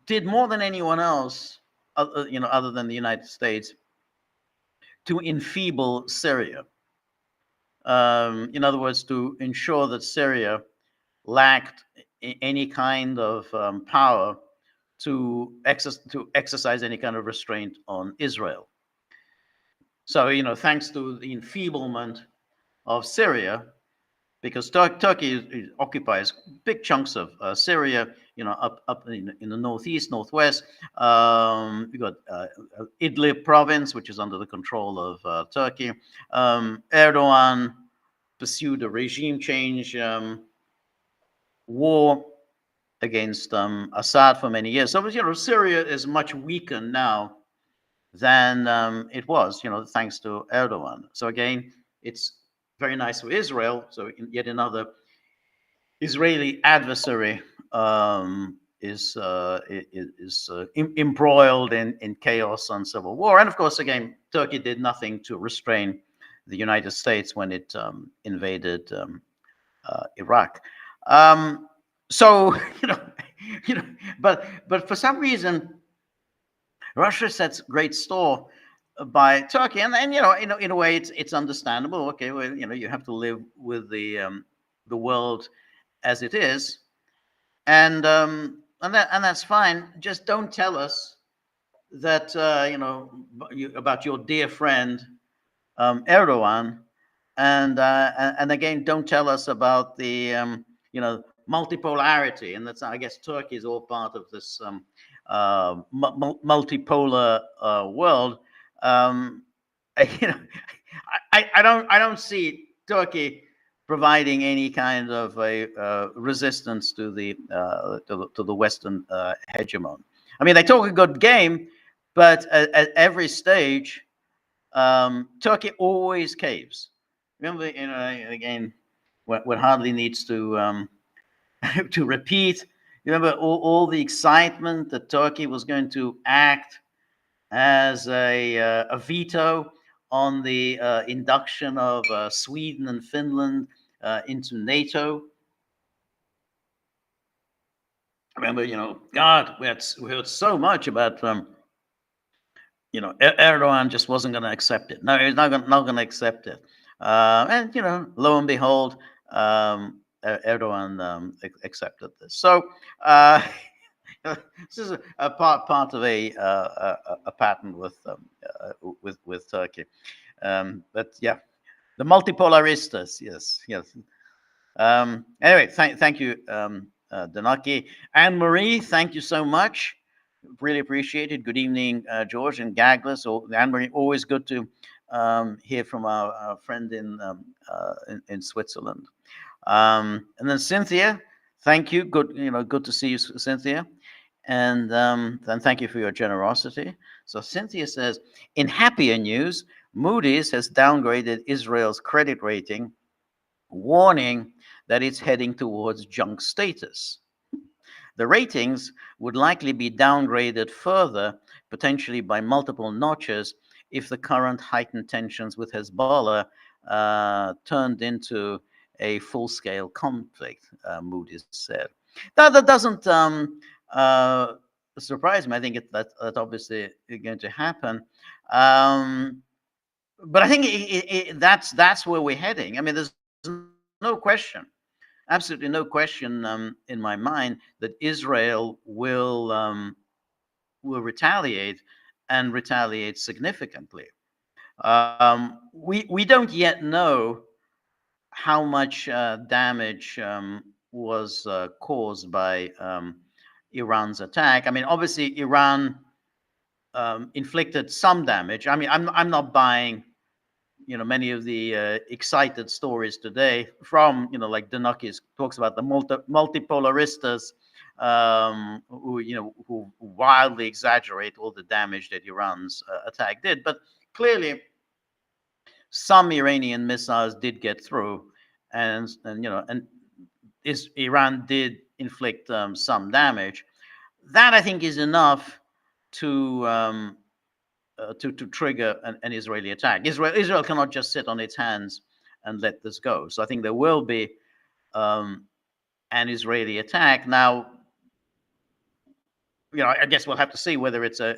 did more than anyone else, other than the United States, to enfeeble Syria. In other words, to ensure that Syria lacked any kind of power to exercise any kind of restraint on Israel. So, thanks to the enfeeblement of Syria, because Turkey occupies big chunks of Syria, up in the northeast, northwest. We've got Idlib province, which is under the control of Turkey. Erdogan pursued a regime change war against Assad for many years. So, Syria is much weaker now than it was, thanks to Erdogan. So again, it's very nice for Israel. So yet another Israeli adversary is embroiled in chaos and civil war. And of course, again, Turkey did nothing to restrain the United States when it invaded Iraq. So but for some reason, Russia sets great store by Turkey, and in a way, it's understandable. Okay, well, you have to live with the world as it is, and that's fine. Just don't tell us that about your dear friend Erdogan, and again, don't tell us about the multipolarity, and that's, I guess, Turkey is all part of this multipolar world. Um, I don't see Turkey providing any kind of a resistance to the Western hegemon. I mean, they talk a good game, but at every stage, Turkey always caves. Remember, again, what hardly needs to to repeat. Remember all the excitement that Turkey was going to act as a veto on the induction of Sweden and Finland into NATO. Remember, God, we heard so much about Erdogan just wasn't going to accept it. No, he's not going to accept it. And lo and behold, Erdogan accepted this. So this is a part of a pattern with Turkey. But yeah, the multipolaristas, yes. Anyway, thank you, Danaki. Anne Marie, thank you so much. Really appreciate it. Good evening, George and Gagglers. So, Anne Marie, always good to hear from our friend in Switzerland. And then Cynthia, thank you. Good, good to see you, Cynthia. And thank you for your generosity. So Cynthia says, in happier news, Moody's has downgraded Israel's credit rating, warning that it's heading towards junk status. The ratings would likely be downgraded further, potentially by multiple notches, if the current heightened tensions with Hezbollah turned into a full-scale conflict, Moody's said. That doesn't surprise me. I think that's obviously going to happen. But I think that's where we're heading. I mean, there's no question, absolutely no question in my mind that Israel will retaliate and retaliate significantly. We don't yet know how much damage was caused by Iran's attack. I mean, obviously, Iran inflicted some damage. I mean, I'm not buying many of the excited stories today from like Danakis talks about the multipolaristas who wildly exaggerate all the damage that Iran's attack did. But clearly, some Iranian missiles did get through, and Iran did inflict some damage. That I think is enough to to trigger an Israeli attack. Israel cannot just sit on its hands and let this go. So I think there will be an Israeli attack. Now, I guess we'll have to see whether it's a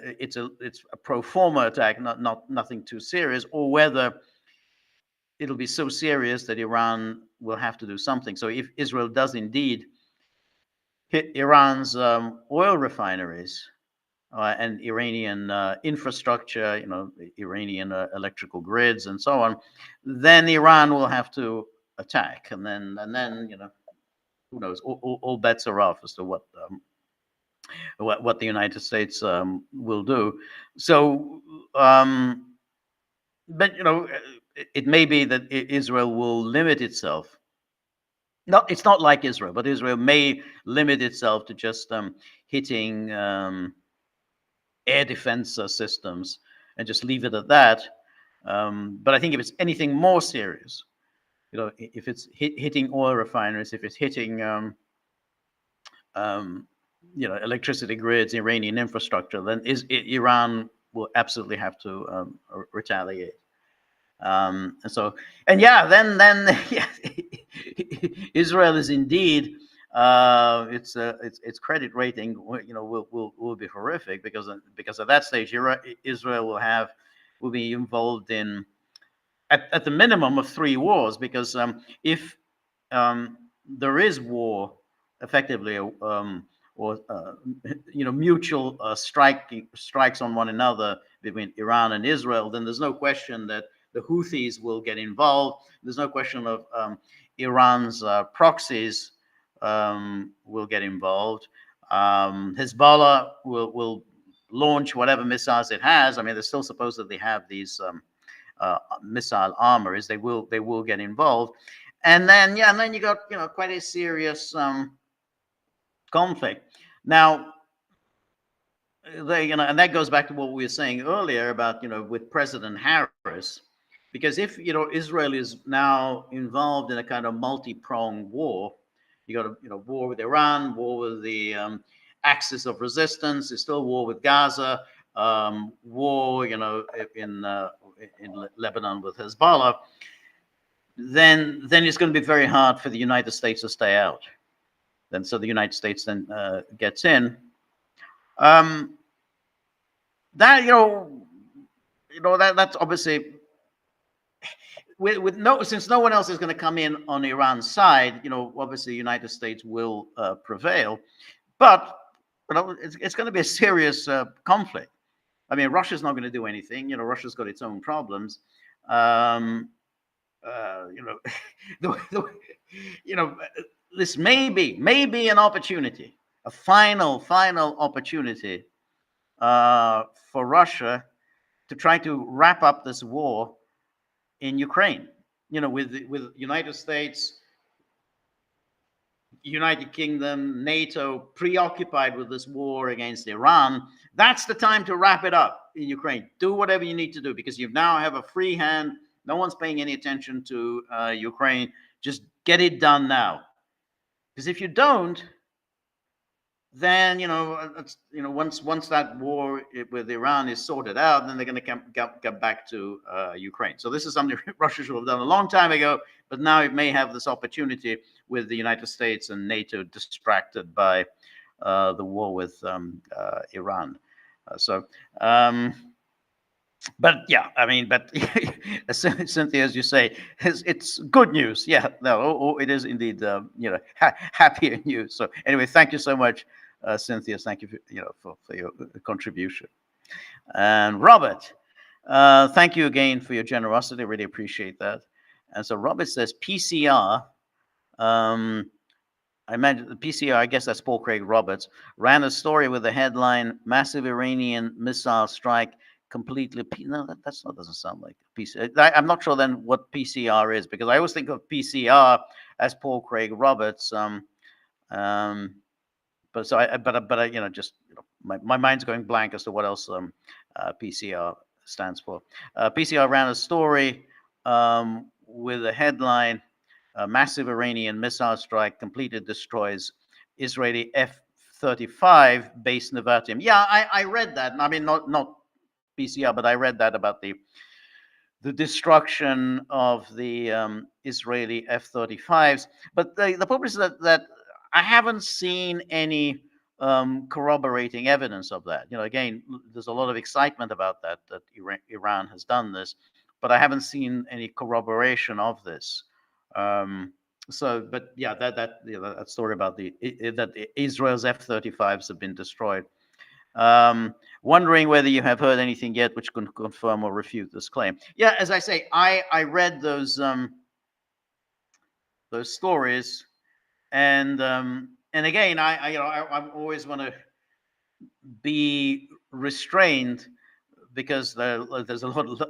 pro forma attack, nothing too serious, or whether it'll be so serious that Iran will have to do something. So if Israel does indeed hit Iran's oil refineries, and Iranian infrastructure, Iranian electrical grids and so on, then Iran will have to attack, and then who knows? All bets are off as to what the United States will do. So, but it may be that Israel will limit itself. No, it's not like Israel, but Israel may limit itself to just hitting air defense systems and just leave it at that. But I think if it's anything more serious, if it's hitting oil refineries, if it's hitting electricity grids, Iranian infrastructure, then Iran will absolutely have to retaliate. And then yeah, Israel is indeed its credit rating will be horrific because at that stage Israel will be involved in at the minimum of 3 wars, because if there is war effectively, or mutual strikes on one another between Iran and Israel, then there's no question that the Houthis will get involved. There's no question of Iran's proxies will get involved. Hezbollah will launch whatever missiles it has. I mean, they still supposedly have these missile armories. They will get involved, and then you got quite a serious conflict. Now, and that goes back to what we were saying earlier about with President Harris, because if Israel is now involved in a kind of multi-pronged war, you got a war with Iran, war with the axis of resistance, there's still war with Gaza, war in Lebanon with Hezbollah, then it's going to be very hard for the United States to stay out. Then so the United States then gets in. That that's obviously since no one else is going to come in on Iran's side, obviously the United States will prevail, but it's going to be a serious conflict. I mean, Russia's not going to do anything. Russia's got its own problems. The you know, this may be an opportunity, a final opportunity for Russia to try to wrap up this war in Ukraine. With United States, United Kingdom, NATO preoccupied with this war against Iran, that's the time to wrap it up in Ukraine. Do whatever you need to do because you now have a free hand. No one's paying any attention to Ukraine. Just get it done now. Because if you don't, then once that war with Iran is sorted out, then they're going to get back to Ukraine. So this is something Russia should have done a long time ago, but now it may have this opportunity with the United States and NATO distracted by the war with Iran. But yeah, I mean, but Cynthia, as you say, it's good news. Yeah, no, it is indeed, happier news. So anyway, thank you so much, Cynthia. Thank you for your contribution. And Robert, thank you again for your generosity. I really appreciate that. And so Robert says PCR. I imagine the PCR, I guess that's Paul Craig Roberts, ran a story with the headline "Massive Iranian Missile Strike Completely." No, that doesn't sound like PCR. I'm not sure then what PCR is, because I always think of PCR as Paul Craig Roberts. But my mind's going blank as to what else PCR stands for. PCR ran a story with a headline, "Massive Iranian Missile Strike Completely Destroys Israeli F-35 Base Nevatim." Yeah, I read that. I mean, not PCR, but I read that about the destruction of the Israeli F-35s. But the problem is that I haven't seen any corroborating evidence of that. Again, there's a lot of excitement about that Iran has done this, but I haven't seen any corroboration of this. But yeah, that story about that Israel's F-35s have been destroyed. Wondering whether you have heard anything yet which can confirm or refute this claim. Yeah, as I say, I read those stories, and again, I always want to be restrained because there's a lot of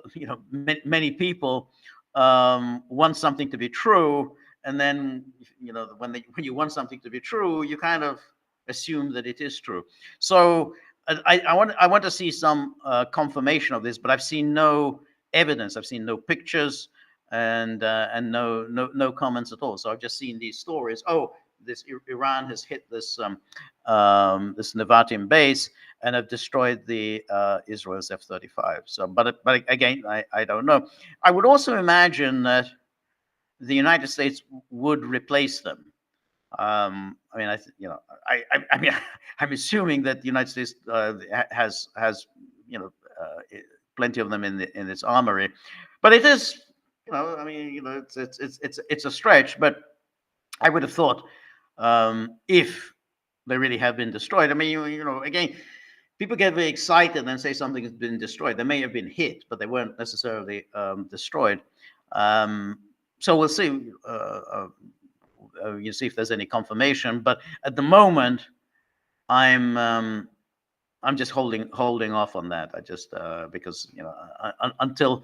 many people want something to be true, and then when you want something to be true, you kind of assume that it is true. So I want to see some confirmation of this, but I've seen no evidence. I've seen no pictures and no comments at all. So I've just seen these stories. Oh, this Iran has hit this this Nevatim base and have destroyed the Israel's F-35. So, but again, I don't know. I would also imagine that the United States would replace them. I mean, I mean, I'm assuming that the United States has plenty of them in its armory, but it is, I mean, it's a stretch. But I would have thought if they really have been destroyed. I mean, again, people get very excited and say something has been destroyed. They may have been hit, but they weren't necessarily destroyed. So we'll see. You see if there's any confirmation, but at the moment, I'm just holding off on that. I just because until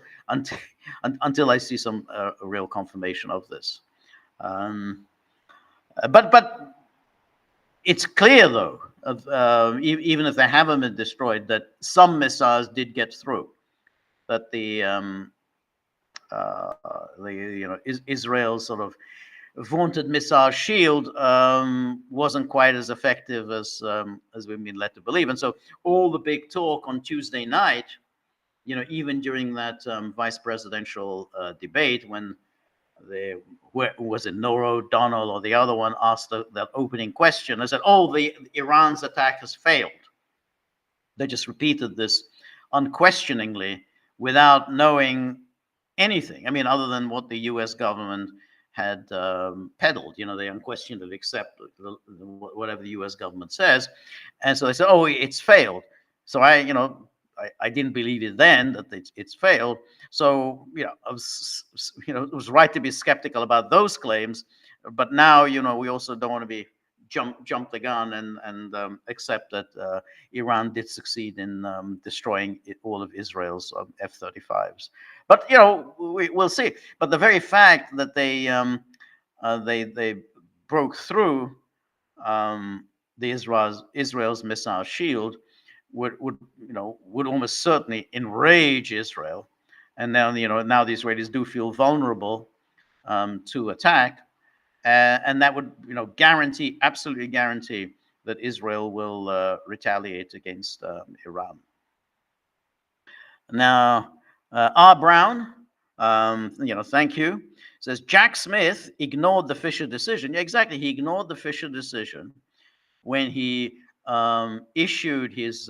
I see some real confirmation of this. But it's clear though, even if they haven't been destroyed, that some missiles did get through. That the Israel's sort of vaunted missile shield wasn't quite as effective as we've been led to believe. And so all the big talk on Tuesday night, even during that vice presidential debate, when was it Nora O'Donnell or the other one asked that opening question, I said, "Oh, the Iran's attack has failed." They just repeated this unquestioningly without knowing anything. I mean, other than what the U.S. government had peddled. They unquestionably accept whatever the U.S. government says, and so they said, "Oh, it's failed." So I I didn't believe it then that it's failed. So it was right to be skeptical about those claims, but now we also don't want to be jump the gun and accept that Iran did succeed in destroying all of Israel's F-35s. But we'll see. But the very fact that they broke through the Israel's missile shield would almost certainly enrage Israel, and now now the Israelis do feel vulnerable to attack, and that would absolutely guarantee that Israel will retaliate against Iran. Now, R. Brown, thank you, says Jack Smith ignored the Fisher decision. Yeah, exactly, he ignored the Fisher decision when he issued his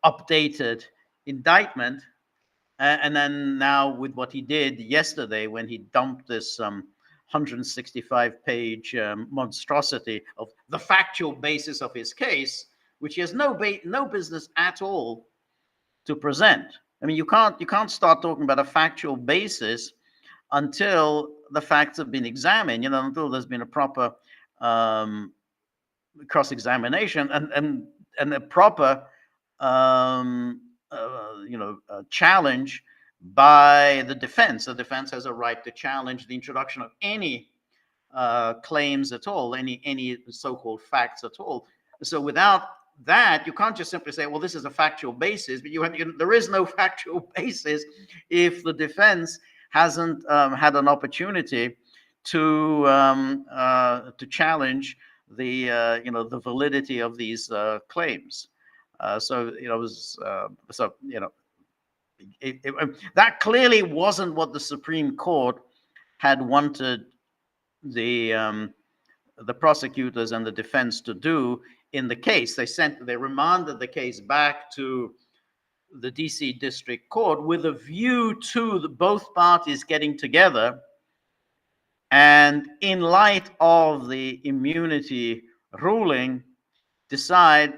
updated indictment, and then now with what he did yesterday when he dumped this 165-page monstrosity of the factual basis of his case, which he has no business at all to present. I mean, you can't start talking about a factual basis until the facts have been examined. Until there's been a proper cross-examination and a proper challenge by the defense. The defense has a right to challenge the introduction of any claims at all, any so-called facts at all. So without that, you can't just simply say, well, this is a factual basis, but there is no factual basis if the defense hasn't had an opportunity to challenge the validity of these claims. That clearly wasn't what the Supreme Court had wanted the prosecutors and the defense to do in the case. They remanded the case back to the DC District Court with a view to both parties getting together, and in light of the immunity ruling, decide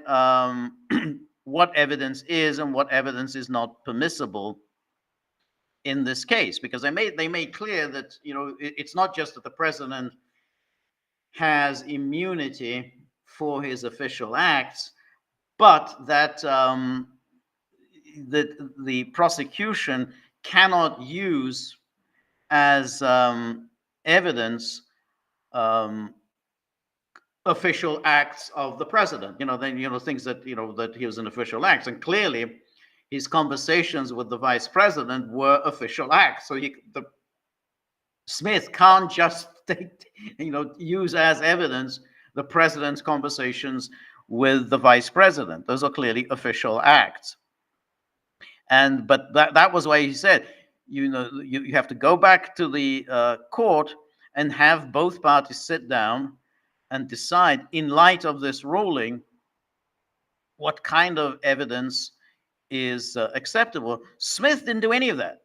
what evidence is and what evidence is not permissible in this case. Because they made clear that it's not just that the president has immunity for his official acts, but that the prosecution cannot use as evidence official acts of the president. Things that that he was an official acts, and clearly his conversations with the vice president were official acts. So Smith can't just use as evidence the president's conversations with the vice president. Those are clearly official acts. But that was why he said, you have to go back to the court and have both parties sit down and decide, in light of this ruling, what kind of evidence is acceptable. Smith didn't do any of that.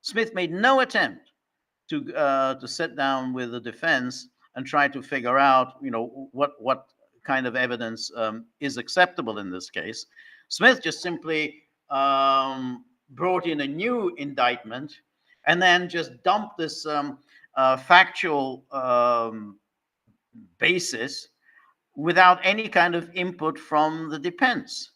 Smith made no attempt to sit down with the defense and try to figure out, what kind of evidence is acceptable in this case. Smith just simply brought in a new indictment and then just dumped this factual basis without any kind of input from the defense.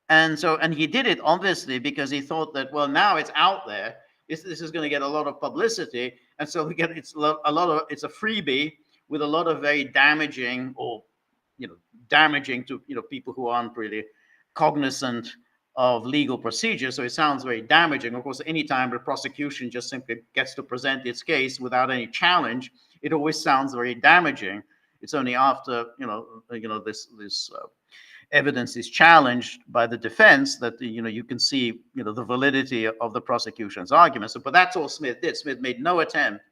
And he did it obviously because he thought that, well, now it's out there. This is going to get a lot of publicity, and so it's a freebie with a lot of very damaging to people who aren't really cognizant of legal procedure. So it sounds very damaging. Of course, anytime the prosecution just simply gets to present its case without any challenge, it always sounds very damaging. It's only after this evidence is challenged by the defense that you can see the validity of the prosecution's arguments. But that's all Smith did. Smith made no attempt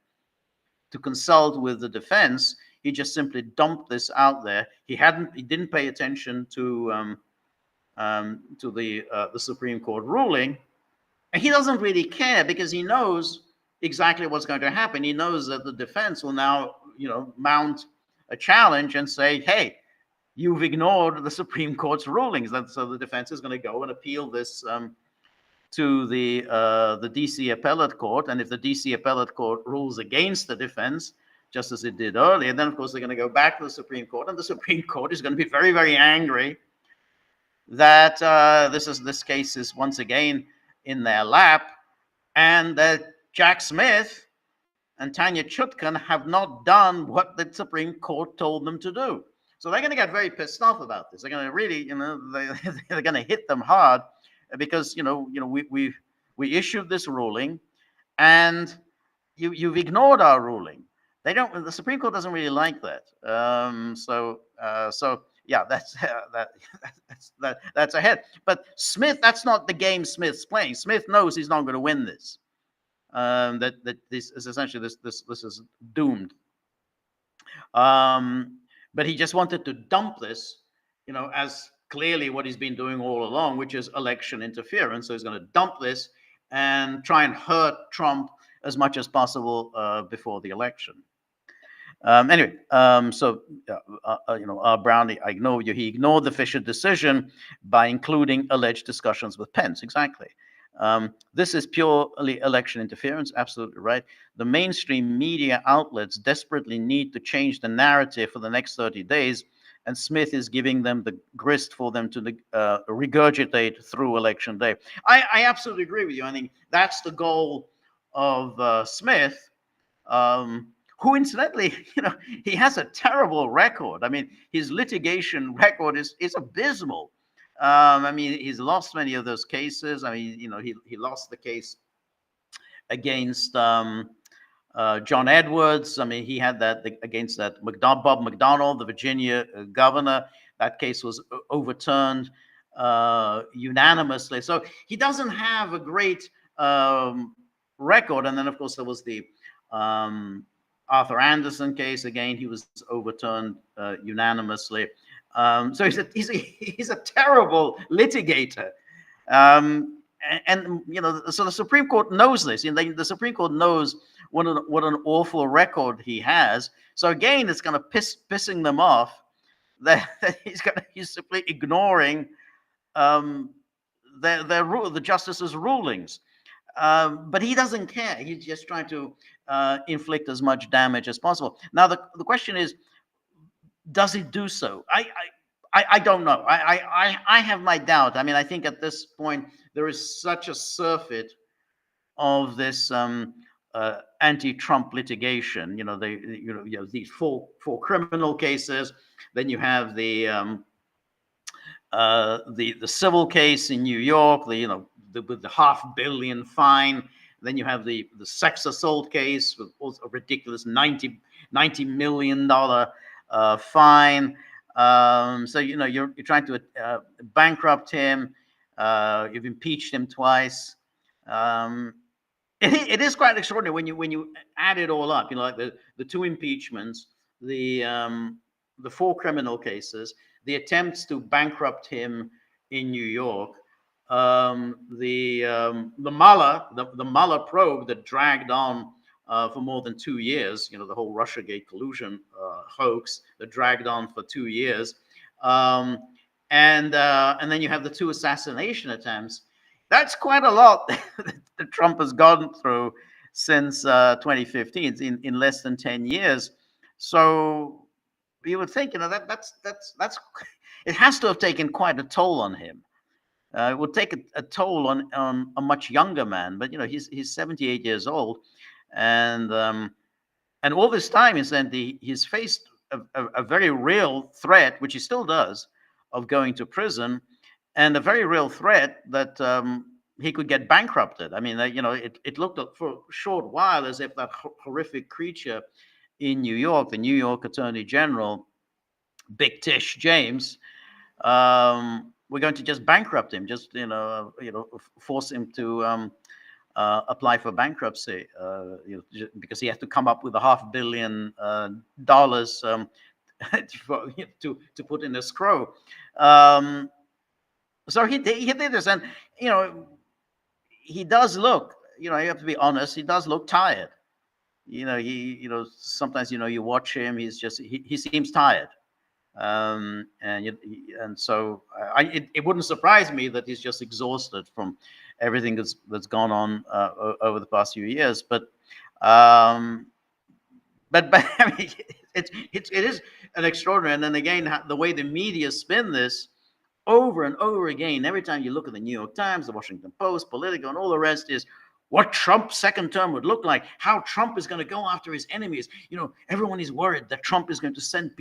to consult with the defense. He just simply dumped this out there. He didn't pay attention to the Supreme Court ruling, and he doesn't really care because he knows exactly what's going to happen. He knows that the defense will now mount a challenge and say, hey, you've ignored the Supreme Court's rulings. So the defense is going to go and appeal this to the DC Appellate Court, and if the DC Appellate Court rules against the defense, just as it did earlier, then of course they're going to go back to the Supreme Court, and the Supreme Court is going to be very, very angry that this case is once again in their lap, and that Jack Smith and Tanya Chutkan have not done what the Supreme Court told them to do. So they're going to get very pissed off about this. They're going to really, they're going to hit them hard because we issued this ruling, and you've ignored our ruling. They don't. The Supreme Court doesn't really like that. So yeah, that's ahead. But Smith, that's not the game Smith's playing. Smith knows he's not going to win this. That this is essentially this is doomed. But he just wanted to dump this, as clearly what he's been doing all along, which is election interference. So he's going to dump this and try and hurt Trump as much as possible before the election. Anyway, Brown, I know you. He ignored the Fisher decision by including alleged discussions with Pence. Exactly. This is purely election interference. Absolutely right. The mainstream media outlets desperately need to change the narrative for the next 30 days, and Smith is giving them the grist for them to regurgitate through election day. I absolutely agree with you. I think that's the goal of Smith. Who incidentally, he has a terrible record. I mean, his litigation record is abysmal. I mean, he's lost many of those cases. I mean, he lost the case against John Edwards. I mean, he had that against that Bob McDonnell, the Virginia governor. That case was overturned unanimously. So he doesn't have a great record. And then, of course, there was the Arthur Anderson case. Again, he was overturned unanimously. So he's a terrible litigator. So the Supreme Court knows this. The Supreme Court knows what an awful record he has. So again, it's kind of pissing them off that he's simply ignoring the justices' rulings. But he doesn't care. He's just trying to inflict as much damage as possible. Now, the question is, does he do so? I don't know. I have my doubt. I mean, I think at this point there is such a surfeit of this anti-Trump litigation. These four criminal cases. Then you have the civil case in New York. With the $500 million fine. Then you have the sex assault case with a ridiculous $90 million fine. So you're trying to bankrupt him. You've impeached him twice. It is quite extraordinary when you add it all up. Like the two impeachments, the four criminal cases, the attempts to bankrupt him in New York, the Mueller probe that dragged on for more than 2 years. The whole Russiagate collusion hoax that dragged on for 2 years, and then you have the two assassination attempts. That's quite a lot that Trump has gone through since 2015 in less than 10 years. So you would think that's it has to have taken quite a toll on him. It would take a toll on a much younger man, but he's 78 years old, and all this time he's faced a very real threat, which he still does, of going to prison, and a very real threat that he could get bankrupted. I mean, it looked for a short while as if that horrific creature in New York, the New York Attorney General, Big Tish James, we're going to just bankrupt him, just force him to apply for bankruptcy, because he has to come up with $500 million to put in escrow. So he did this, and he does look. You have to be honest. He does look tired. Sometimes you watch him. He seems tired. And so it wouldn't surprise me that he's just exhausted from everything that's gone on over the past few years. Um, but I mean, it is an extraordinary. And then again, the way the media spin this over and over again, every time you look at the New York Times, the Washington Post, Politico, and all the rest, is what Trump's second term would look like, how Trump is going to go after his enemies. Everyone is worried that Trump is going to send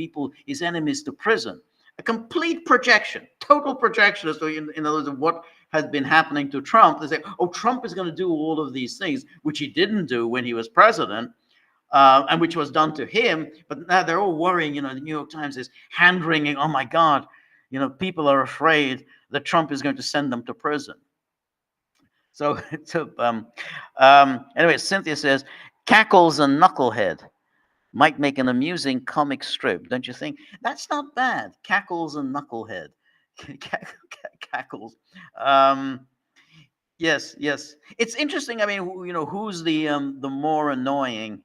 his enemies to prison. A complete projection, total projection as to, in other words, what has been happening to Trump. They say, oh, Trump is going to do all of these things, which he didn't do when he was president. And which was done to him. But now they're all worrying, the New York Times is hand-wringing, oh my God, people are afraid that Trump is going to send them to prison. So anyway, Cynthia says, Cackles and Knucklehead might make an amusing comic strip, don't you think? That's not bad. Cackles and Knucklehead. Cackles. Yes. It's interesting. I mean, who's the more annoying,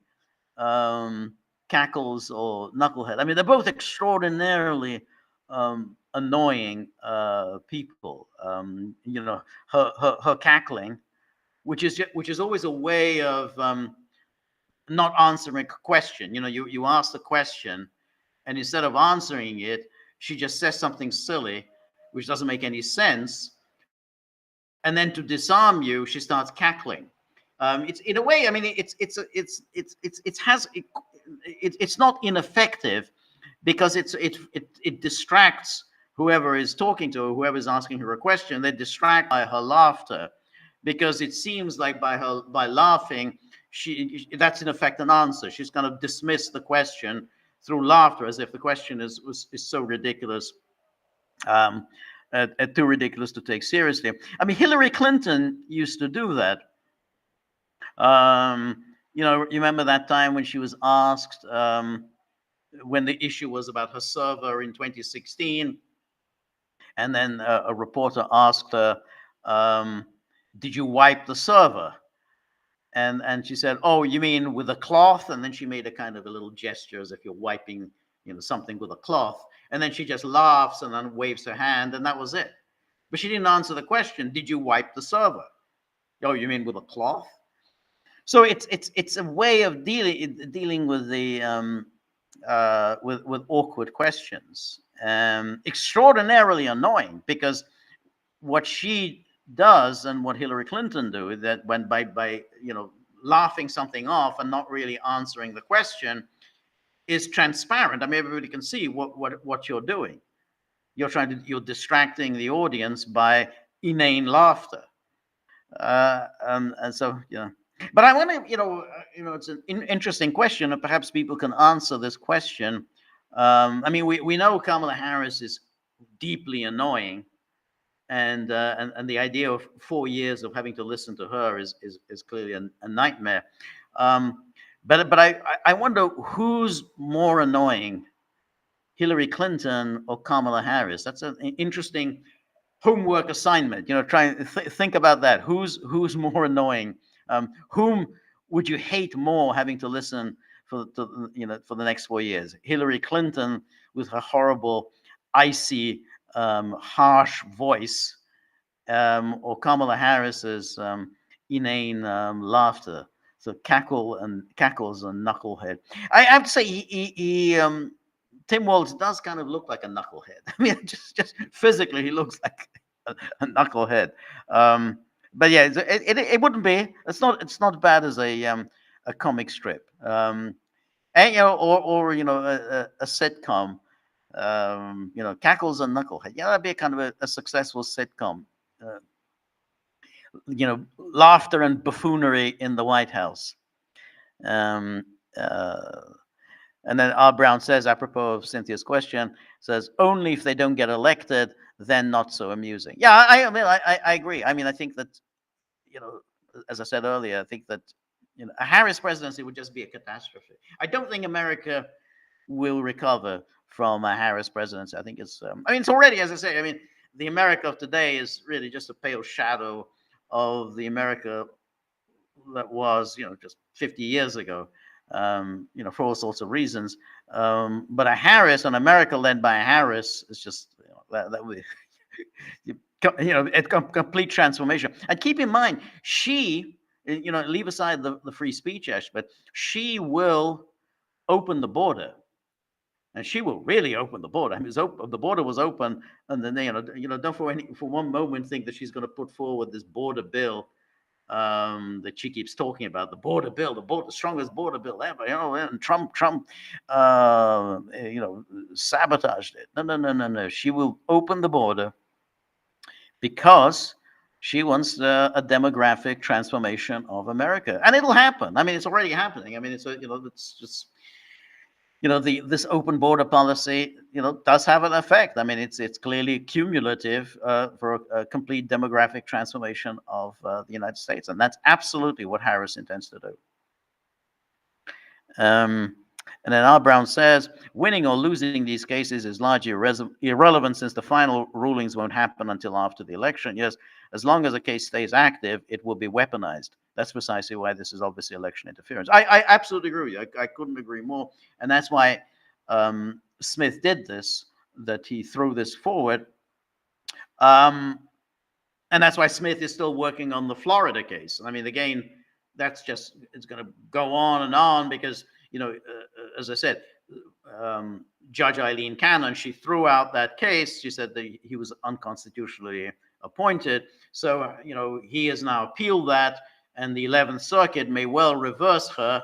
Cackles or Knucklehead? I mean, they're both extraordinarily annoying people. Her cackling, which is always a way of not answering a question. You ask the question, and instead of answering it, she just says something silly, which doesn't make any sense. And then to disarm you, she starts cackling. It's in a way. I mean, it's not ineffective, because it distracts whoever is talking to her, whoever is asking her a question. They distract by her laughter, because it seems like by laughing, that's in effect an answer. She's going to dismiss the question through laughter, as if the question is so ridiculous. Too ridiculous to take seriously. I mean, Hillary Clinton used to do that. You remember that time when she was asked, when the issue was about her server in 2016, and then a reporter asked her, did you wipe the server? And she said, oh, you mean with a cloth? And then she made a kind of a little gesture as if you're wiping something with a cloth. And then she just laughs and then waves her hand, and that was it. But she didn't answer the question, did you wipe the server? Oh, you mean with a cloth? So it's a way of dealing with the with awkward questions. Extraordinarily annoying, because what she does and what Hillary Clinton do, that when by laughing something off and not really answering the question, is transparent. I mean, everybody can see what you're doing. You're distracting the audience by inane laughter. And so, but I want to, it's an interesting question, and perhaps people can answer this question. I mean, we know Kamala Harris is deeply annoying, and the idea of 4 years of having to listen to her is clearly a nightmare. But I wonder who's more annoying, Hillary Clinton or Kamala Harris? That's an interesting homework assignment. Try and think about that. Who's more annoying? Whom would you hate more having to listen for the next 4 years? Hillary Clinton with her horrible, icy, harsh voice, or Kamala Harris's inane laughter. So cackles and knucklehead. I have to say, Tim Walz does kind of look like a knucklehead. I mean, just physically, he looks like a knucklehead. But yeah, it wouldn't be. It's not bad as a comic strip. And or a sitcom. Cackles and Knucklehead. Yeah, that'd be a kind of a successful sitcom. Laughter and buffoonery in the White House. And then R. Brown says, apropos of Cynthia's question, says, only if they don't get elected, then not so amusing. Yeah, I agree. I mean, I think that, as I said earlier, I think that a Harris presidency would just be a catastrophe. I don't think America will recover from a Harris presidency. I think it's already, as I say, I mean, the America of today is really just a pale shadow of the America that was, just 50 years ago. for all sorts of reasons. But a Harris, an America led by a Harris, is just that would a complete transformation. And keep in mind, she, leave aside the free speech aspect, she will open the border. And she will really open the border. I mean, the border was open, and then don't for one moment think that she's going to put forward this border bill that she keeps talking about, the border bill, the strongest border bill ever. And Trump, sabotaged it. No. She will open the border because she wants a demographic transformation of America, and it'll happen. I mean, it's already happening. I mean, it's just this open border policy, does have an effect. I mean, it's clearly cumulative for a complete demographic transformation of the United States, and that's absolutely what Harris intends to do. And then R. Brown says, winning or losing these cases is largely irrelevant since the final rulings won't happen until after the election. Yes, as long as a case stays active, it will be weaponized. That's precisely why this is obviously election interference. I absolutely agree with you. I couldn't agree more. And that's why Smith did this, that he threw this forward. And that's why Smith is still working on the Florida case. I mean, again, it's going to go on because, as I said, Judge Eileen Cannon, she threw out that case. She said that he was unconstitutionally appointed. So, he has now appealed that, and the 11th Circuit may well reverse her.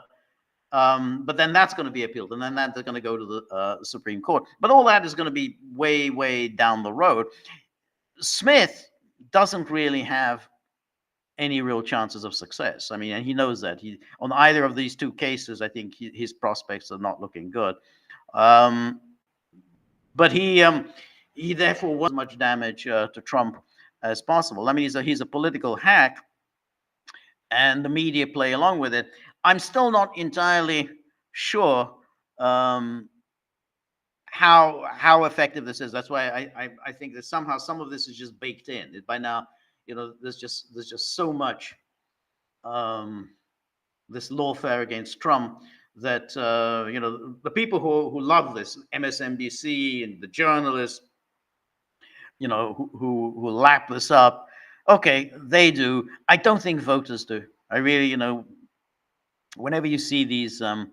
But then that's going to be appealed, and then that's going to go to the Supreme Court. But all that is going to be way, way down the road. Smith doesn't really have any real chances of success. I mean, and he knows that. On either of these two cases, I think his prospects are not looking good. But he therefore wants as much damage to Trump as possible. I mean, he's a political hack, and the media play along with it. I'm still not entirely sure how effective this is. That's why I think that somehow some of this is just baked in. By now, there's just so much this lawfare against Trump that the people who love this, MSNBC and the journalists, who lap this up. Okay, they do. I don't think voters do. I really, whenever you see these town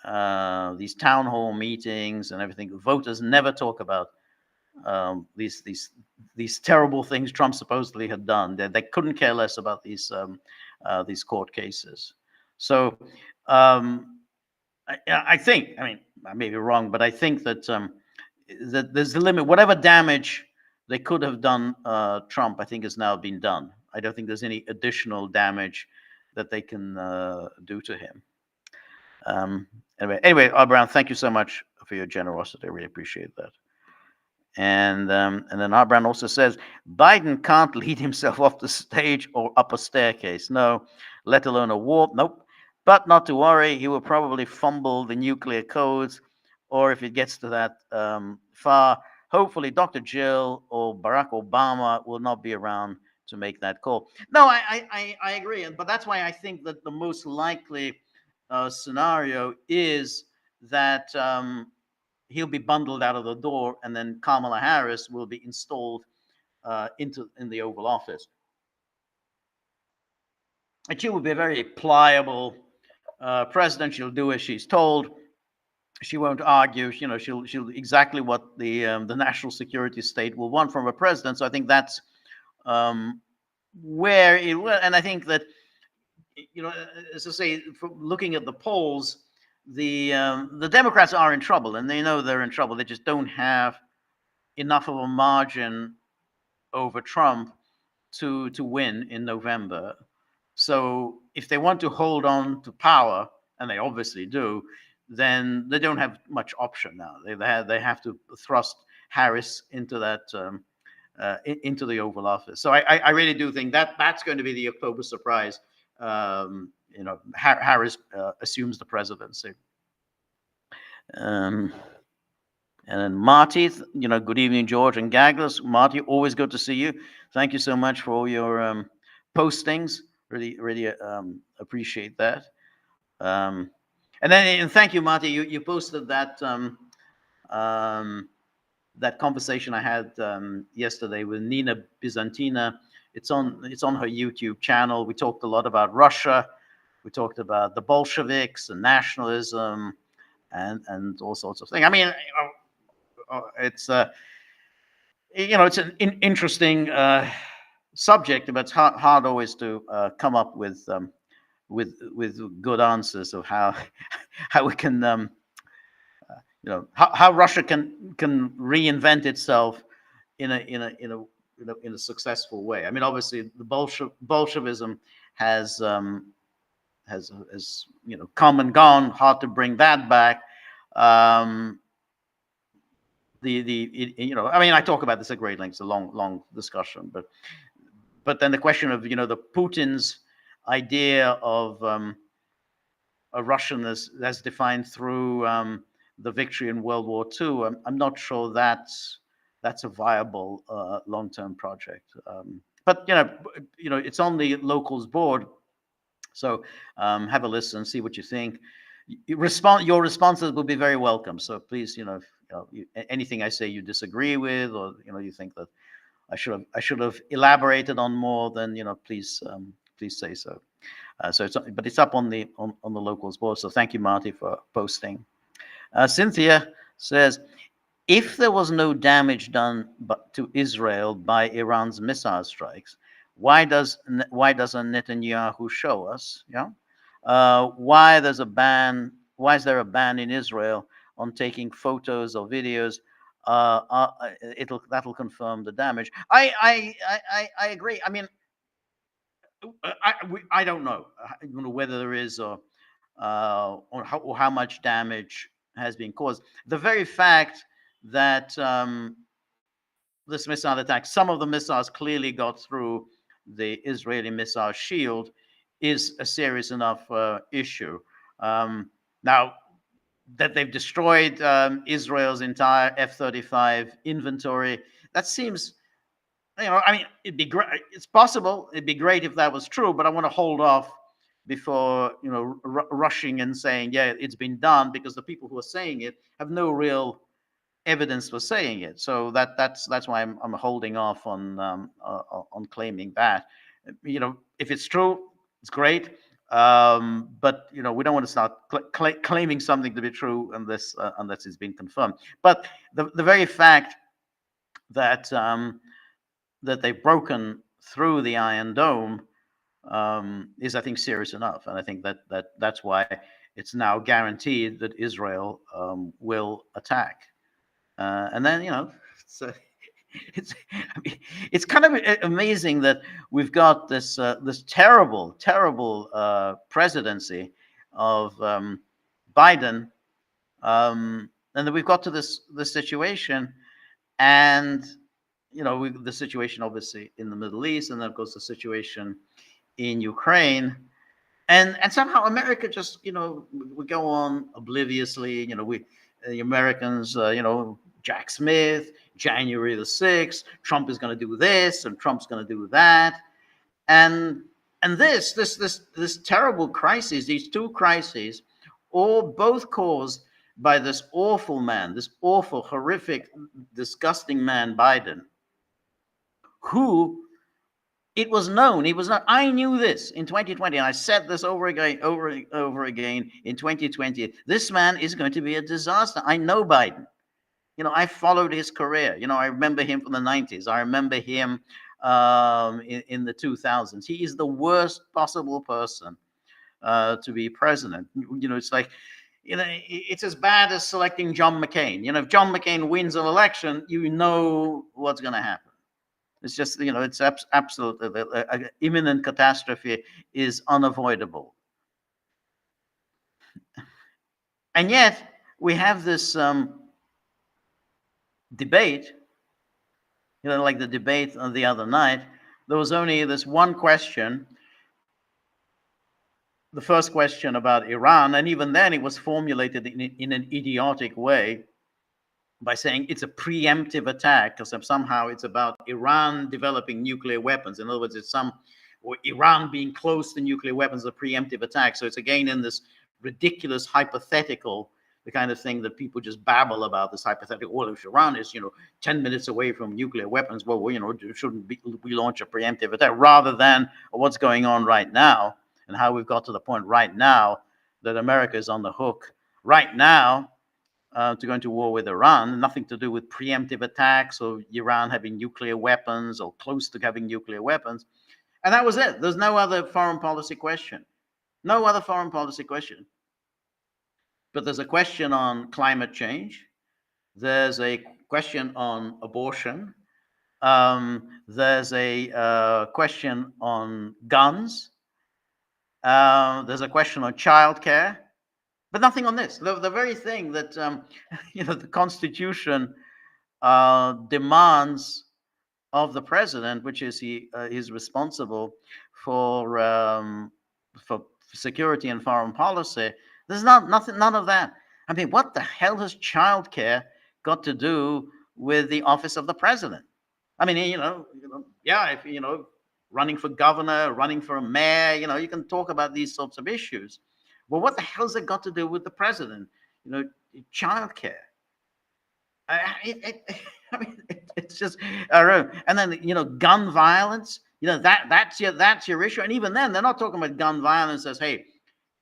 hall meetings and everything, voters never talk about these terrible things Trump supposedly had done. They couldn't care less about these court cases. So I think, I mean, I may be wrong, but I think that that there's a limit. Whatever damage they could have done Trump, I think has now been done. I don't think there's any additional damage that they can do to him. Anyway, Brown, thank you so much for your generosity. I really appreciate that. And then R. Brown also says, Biden can't lead himself off the stage or up a staircase. No, let alone a warp. Nope. But not to worry, he will probably fumble the nuclear codes, or if it gets to that far, hopefully Dr. Jill or Barack Obama will not be around to make that call. No, I agree. But that's why I think that the most likely scenario is that he'll be bundled out of the door, and then Kamala Harris will be installed in the Oval Office. And she will be a very pliable president. She'll do as she's told. She won't argue. She'll exactly what the national security state will want from a president. So I think that's where it will. And I think that, as I say, looking at the polls, the Democrats are in trouble, and they know they're in trouble. They just don't have enough of a margin over Trump to win in November. So if they want to hold on to power, and they obviously do, then they don't have much option now. They have to thrust Harris into that into the Oval Office. So I really do think that's going to be the October surprise. Harris assumes the presidency. And then Marty, good evening, George and Gagglers. Marty, always good to see you. Thank you so much for all your postings. Really appreciate that. And then, and thank you, Marty. You posted that that conversation I had yesterday with Nina Byzantina. It's on her YouTube channel. We talked a lot about Russia. We talked about the Bolsheviks and nationalism and all sorts of things. I mean, it's it's an interesting subject, but it's hard always to come up with good answers of how how we can how Russia can reinvent itself in a successful way. I mean, obviously, the Bolshevism has come and gone. Hard to bring that back. I mean, I talk about this at great length. It's a long discussion, but then the question of the Putin's idea of a Russian as defined through the victory in World War II. I'm not sure that's a viable long-term project. But it's on the locals board, so have a listen, see what you think. Your responses will be very welcome. So please, anything I say you disagree with, or you think that I should have elaborated on more, then please say so. But it's up on the locals board. So thank you, Marty, for posting. Cynthia says, if there was no damage done to Israel by Iran's missile strikes, why doesn't Netanyahu show us? Yeah. Why is there a ban in Israel on taking photos or videos? That'll confirm the damage. I agree. I mean, I don't know whether there is or how much damage has been caused. The very fact that this missile attack, some of the missiles clearly got through the Israeli missile shield, is a serious enough issue. Now, that they've destroyed Israel's entire F-35 inventory, that seems, I mean, it'd be great. It's possible. It'd be great if that was true, but I want to hold off before rushing and saying, yeah, it's been done, because the people who are saying it have no real evidence for saying it. So that's why I'm holding off on claiming that. If it's true, it's great. But we don't want to start claiming something to be true unless it's been confirmed. But the very fact that that they've broken through the Iron Dome is, I think, serious enough, and I think that's why it's now guaranteed that Israel will attack. And then it's kind of amazing that we've got this terrible presidency of Biden, and then we've got to this situation, and the situation obviously in the Middle East, and then of course the situation in Ukraine, and somehow America just we go on obliviously. The Americans, Jack Smith, January the 6th, Trump is going to do this and Trump's going to do that, and this terrible crisis, these two crises, both caused by this awful man, this awful, horrific, disgusting man, Biden, who, it was known, I knew this in 2020, and I said this over again in 2020. This man is going to be a disaster. I know Biden. I followed his career. I remember him from the 90s. I remember him in the 2000s. He is the worst possible person to be president. It's like, it's as bad as selecting John McCain. If John McCain wins an election, what's going to happen. It's just, it's absolutely, imminent catastrophe is unavoidable. And yet we have this debate, like the debate of the other night. There was only this one question, the first question about Iran, and even then it was formulated in an idiotic way by saying it's a preemptive attack, because somehow it's about Iran developing nuclear weapons. In other words, or Iran being close to nuclear weapons, a preemptive attack. So it's again in this ridiculous hypothetical, the kind of thing that people just babble about, this hypothetical, well, if Iran is, 10 minutes away from nuclear weapons, well, shouldn't we launch a preemptive attack, rather than what's going on right now and how we've got to the point right now that America is on the hook right now to go into war with Iran, nothing to do with preemptive attacks or Iran having nuclear weapons or close to having nuclear weapons. And that was it. There's no other foreign policy question. No other foreign policy question. But there's a question on climate change. There's a question on abortion. There's a question on guns. There's a question on childcare. But nothing on this. The very thing that the Constitution demands of the president, which is he is responsible for security and foreign policy. There's nothing, none of that. I mean, what the hell has childcare got to do with the office of the president? I mean, if running for governor, running for a mayor, you can talk about these sorts of issues. Well, what the hell's it got to do with the president? Childcare. It's just, I don't know. And then gun violence. That's your issue. And even then, they're not talking about gun violence as, hey,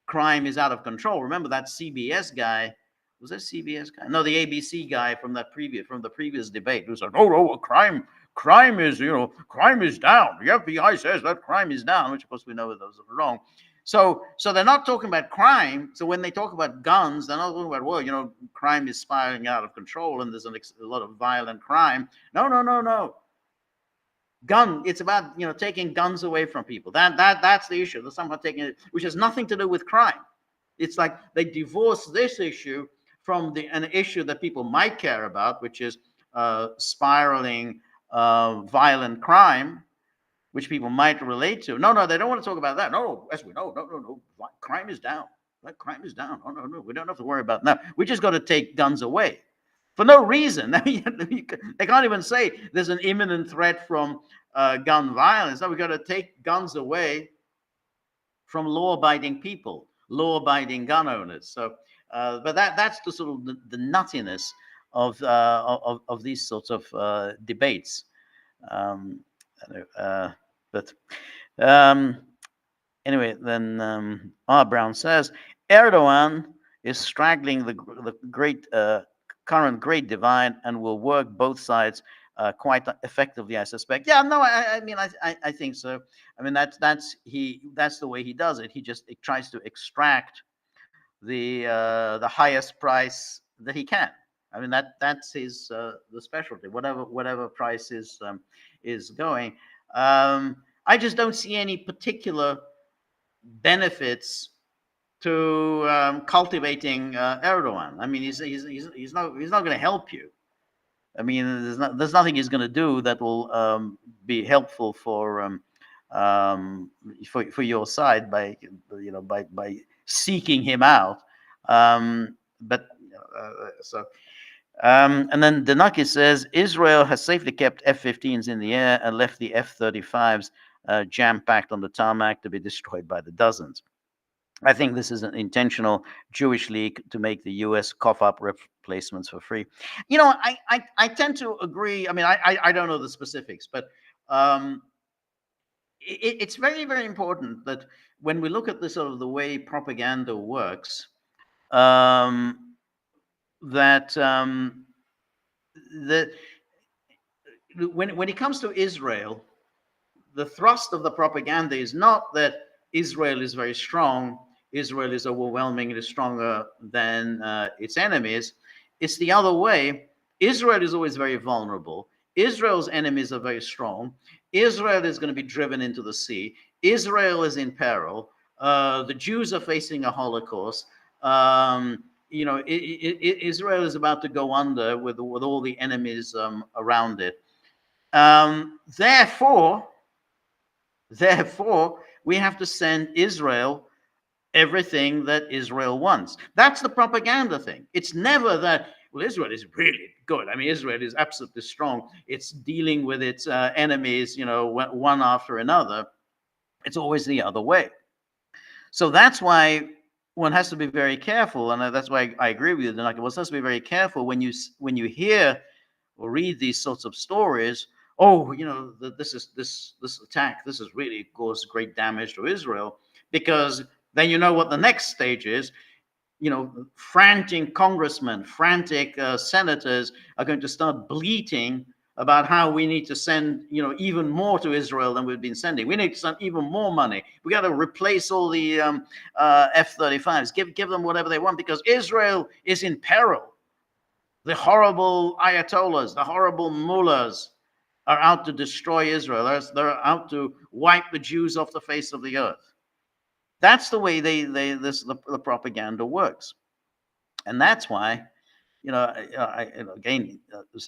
crime is out of control. Remember that CBS guy? Was that CBS guy? No, the ABC guy from the previous debate who said, "Oh, crime is crime is down. The FBI says that crime is down," which of course we know those are wrong. So they're not talking about crime. So when they talk about guns, they're not talking about, well, crime is spiraling out of control and there's a lot of violent crime. No. It's about taking guns away from people. That's the issue. They're somehow taking it, which has nothing to do with crime. It's like they divorce this issue from an issue that people might care about, which is spiraling violent crime, which people might relate to. No, they don't want to talk about that. No, as we know, no. Crime is down. Crime is down. No. We don't have to worry about that. We just got to take guns away for no reason. They can't even say there's an imminent threat from gun violence. No, we got to take guns away from law-abiding people, law-abiding gun owners. So, but that's the sort of the nuttiness of these sorts of debates. Anyway, then R. Brown says Erdogan is straggling the current great divide and will work both sides quite effectively, I suspect. Yeah, no, I mean, I think so. I mean, that's the way he does it. He tries to extract the highest price that he can. I mean, that's his the specialty. Whatever price is going. I just don't see any particular benefits to cultivating Erdogan. I mean, he's not going to help you. I mean, there's nothing he's going to do that will be helpful for your side by seeking him out. But so. And then Danaki says Israel has safely kept F-15s in the air and left the F-35s jam-packed on the tarmac to be destroyed by the dozens. I think this is an intentional Jewish leak to make the U.S. cough up replacements for free. I tend to agree. I mean, I don't know the specifics, but it's very, very important that when we look at the sort of the way propaganda works, that when it comes to Israel, the thrust of the propaganda is not that Israel is very strong, Israel is overwhelmingly stronger than its enemies. It's the other way. Israel is always very vulnerable. Israel's enemies are very strong. Israel is going to be driven into the sea. Israel is in peril. The Jews are facing a Holocaust. Israel is about to go under with all the enemies around it. Therefore, we have to send Israel everything that Israel wants. That's the propaganda thing. It's never that, well, Israel is really good. I mean, Israel is absolutely strong. It's dealing with its enemies, one after another. It's always the other way. So that's why one has to be very careful, and that's why I agree with you. Like, one has to be very careful when you hear or read these sorts of stories. Oh, this attack. This has really caused great damage to Israel, because then you know what the next stage is. Frantic congressmen, frantic senators are going to start bleating about how we need to send, even more to Israel than we've been sending. We need to send even more money. We got to replace all the F-35s. Give them whatever they want, because Israel is in peril. The horrible ayatollahs, the horrible mullahs are out to destroy Israel. They're out to wipe the Jews off the face of the earth. That's the way the propaganda works. And that's why, again,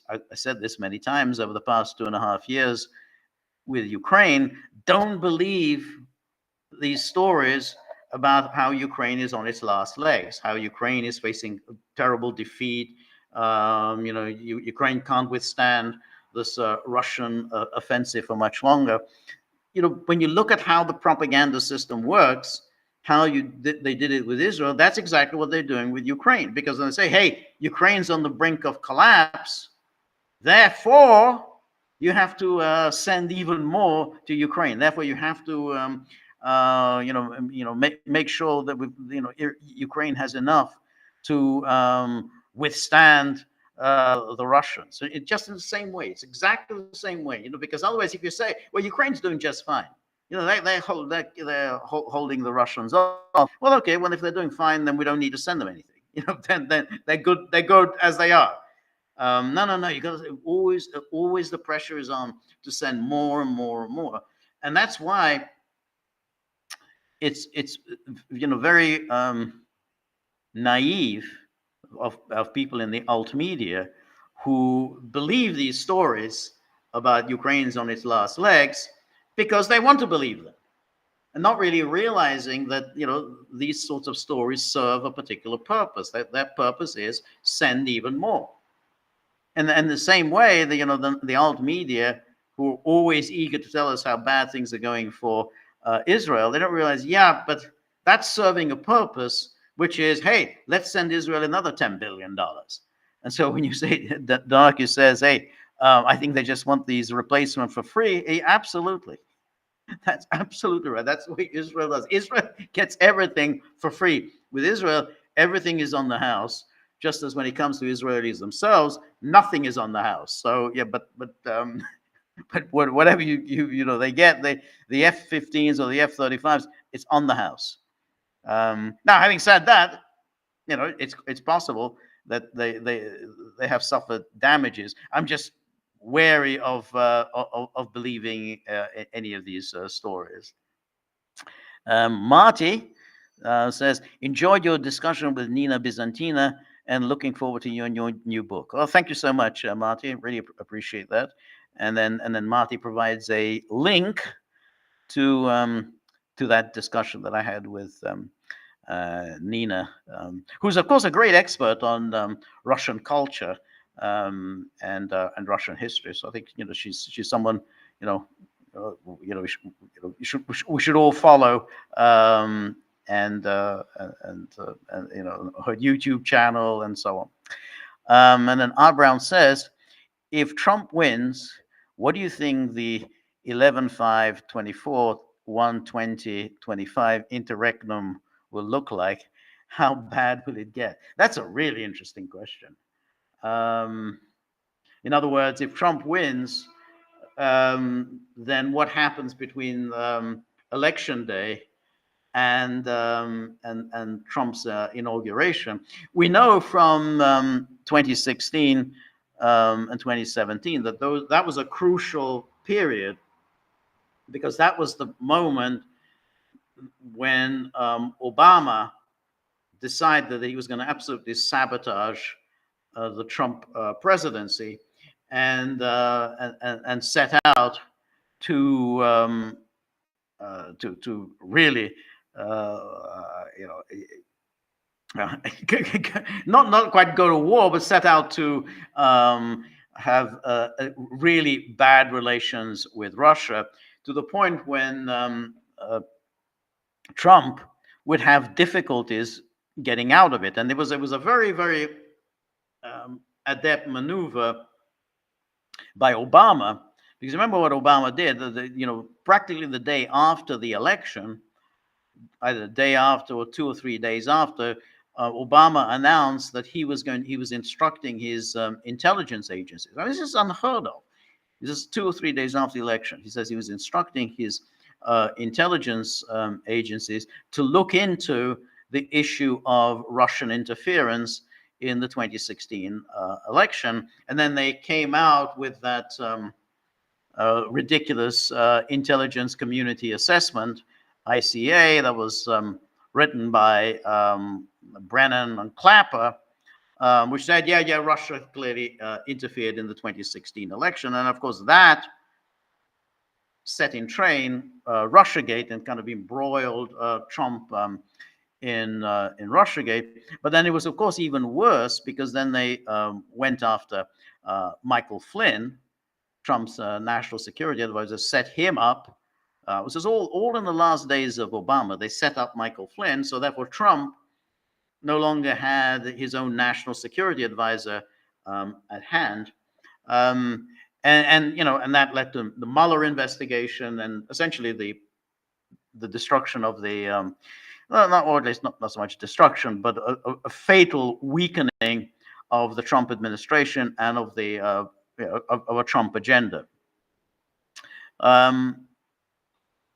I said this many times over the past 2.5 years with Ukraine. Don't believe these stories about how Ukraine is on its last legs, how Ukraine is facing terrible defeat. Ukraine can't withstand this Russian offensive for much longer. When you look at how the propaganda system works, how they did it with Israel, that's exactly what they're doing with Ukraine. Because when they say, hey, Ukraine's on the brink of collapse, therefore you have to send even more to Ukraine. Therefore, you have to make sure that Ukraine has enough to withstand the Russians. So it's just in the same way. It's exactly the same way. Because otherwise, if you say, well, Ukraine's doing just fine, they're holding the Russians off. Well, okay. Well, if they're doing fine, then we don't need to send them anything. Then they're good. They're good as they are. No. You got to always the pressure is on to send more and more and more, and that's why it's very naive of people in the alt media who believe these stories about Ukraine's on its last legs because they want to believe them, and not really realizing that these sorts of stories serve a particular purpose. That purpose is send even more. And the same way, the alt media, who are always eager to tell us how bad things are going for Israel, they don't realize, yeah, but that's serving a purpose, which is, hey, let's send Israel another $10 billion. And so when you say, Darky says, hey, I think they just want these replacements for free, absolutely. That's absolutely right. That's what Israel does. Israel gets everything for free. With Israel, everything is on the house. Just as when it comes to Israelis themselves, nothing is on the house. So yeah, but whatever they get, the F-15s or the F-35s, it's on the house. Now, having said that, it's possible that they have suffered damages. I'm just wary of believing any of these stories. Marty says, enjoyed your discussion with Nina Byzantina and looking forward to you and your new book. Well, thank you so much, Marty. Really appreciate that. And then Marty provides a link to that discussion that I had with Nina, who's of course a great expert on Russian culture and Russian history. So I think she's someone we should all follow, and her YouTube channel and so on. And then R. Brown says, if Trump wins, what do you think the 11/5/24 1/20/25 interregnum will look like? How bad will it get? That's a really interesting question. In other words, if Trump wins, then what happens between election day and Trump's inauguration? We know from 2016 and 2017 that was a crucial period, because that was the moment when Obama decided that he was going to absolutely sabotage the Trump presidency and set out to really not quite go to war, but set out to have really bad relations with Russia, to the point when Trump would have difficulties getting out of it. And it was a very, very adept maneuver by Obama, because remember what Obama did. Practically the day after the election, either the day after or 2 or 3 days after, Obama announced that he was instructing his intelligence agencies. I mean, this is unheard of. This is 2 or 3 days after the election. He says he was instructing his intelligence agencies to look into the issue of Russian interference in the 2016 election. And then they came out with that ridiculous intelligence community assessment, ICA, that was written by Brennan and Clapper, which said, yeah, Russia clearly interfered in the 2016 election. And of course, that set in train Russiagate and kind of embroiled Trump in Russiagate. But then it was, of course, even worse, because then they went after Michael Flynn, Trump's national security advisor, set him up. This is all in the last days of Obama. They set up Michael Flynn, so therefore Trump no longer had his own national security advisor at hand. And that led to the Mueller investigation and essentially the destruction of the not so much destruction, but a fatal weakening of the Trump administration and of the of a Trump agenda. And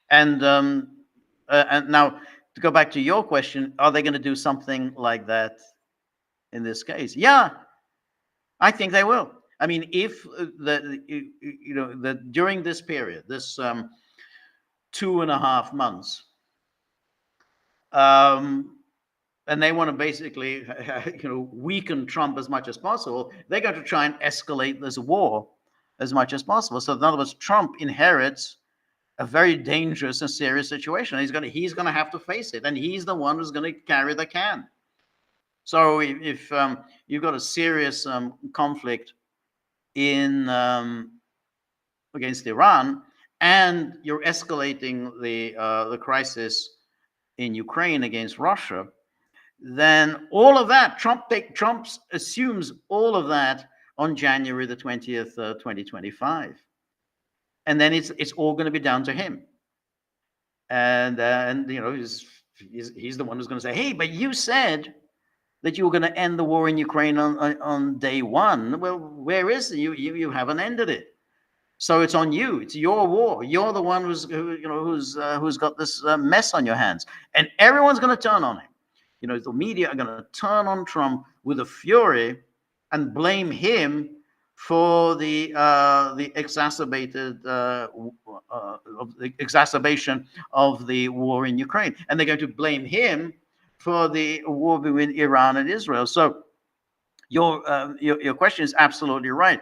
now to go back to your question, are they going to do something like that in this case? Yeah, I think they will. I mean, if during this period, this 2.5 months, and they want to basically, weaken Trump as much as possible, they're going to try and escalate this war as much as possible. So in other words, Trump inherits a very dangerous and serious situation. He's going to have to face it, and he's the one who's going to carry the can. So if you've got a serious conflict in against Iran, and you're escalating the crisis in Ukraine against Russia, then all of that Trump assumes all of that on January the 20th, 2025, and then it's all going to be down to him. And he's the one who's going to say, "Hey, but you said that you were going to end the war in Ukraine on day one. Well, where is it? You haven't ended it. So it's on you. It's your war. You're the one who's got this mess on your hands, and everyone's going to turn on him. The media are going to turn on Trump with a fury and blame him for the exacerbation of the war in Ukraine, and they're going to blame him for the war between Iran and Israel. So your question is absolutely right.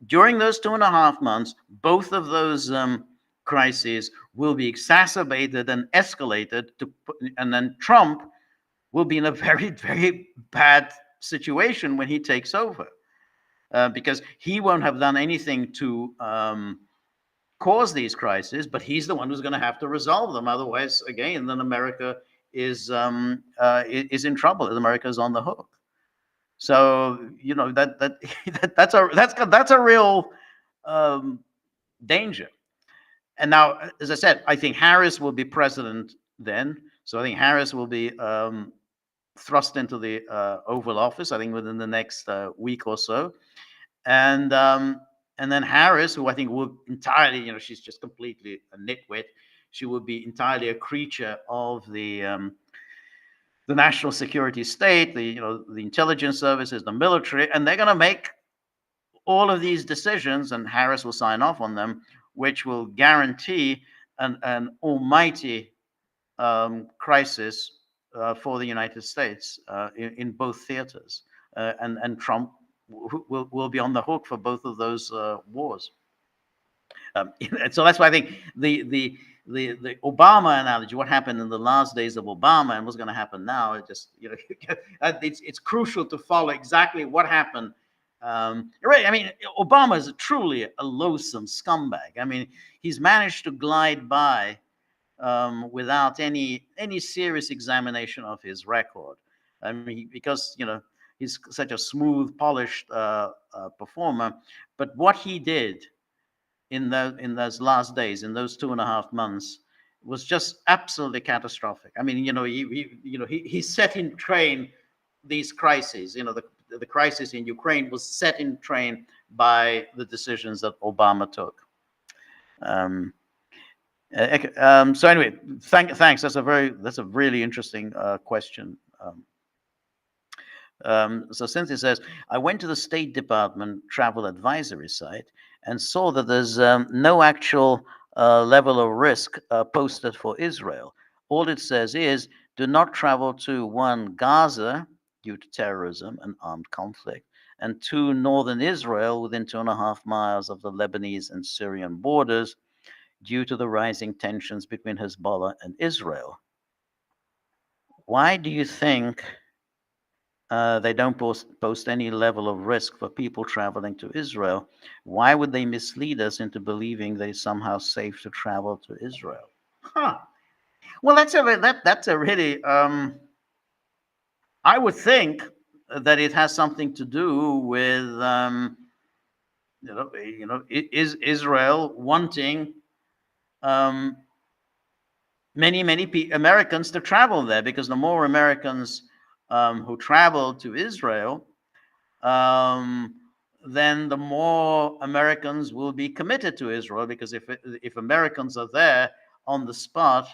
During those 2.5 months, both of those crises will be exacerbated and escalated, and then Trump will be in a very, very bad situation when he takes over, because he won't have done anything to cause these crises, but he's the one who's going to have to resolve them. Otherwise, again, then America is in trouble. America is on the hook. So that's a real danger. And now, as I said, I think Harris will be president then. So I think Harris will be thrust into the Oval Office, I think within the next week or so, and then Harris, who I think will entirely, she's just completely a nitwit. She will be entirely a creature of the national security state, the intelligence services, the military, and they're going to make all of these decisions, and Harris will sign off on them, which will guarantee an almighty crisis for the United States in both theaters, and Trump will be on the hook for both of those wars. So that's why I think the Obama analogy, what happened in the last days of Obama and what's going to happen now, it's crucial to follow exactly what happened. Right? I mean, Obama is truly a loathsome scumbag. I mean, he's managed to glide by without any serious examination of his record. I mean, because he's such a smooth, polished performer. But what he did in those last days, in those 2.5 months, was just absolutely catastrophic. I mean, he set in train these crises. The crisis in Ukraine was set in train by the decisions that Obama took. So anyway, thanks. That's a really interesting question. So Cynthia says, I went to the State Department travel advisory site and saw that there's no actual level of risk posted for Israel. All it says is, do not travel to 1, Gaza due to terrorism and armed conflict, and 2, northern Israel within 2.5 miles of the Lebanese and Syrian borders due to the rising tensions between Hezbollah and Israel. Why do you think they don't post any level of risk for people traveling to Israel? Why would they mislead us into believing that it's somehow safe to travel to Israel? Huh. Well, that's a really. I would think that it has something to do with is Israel wanting many Americans to travel there, because the more Americans who travel to Israel, then the more Americans will be committed to Israel, because if Americans are there on the spot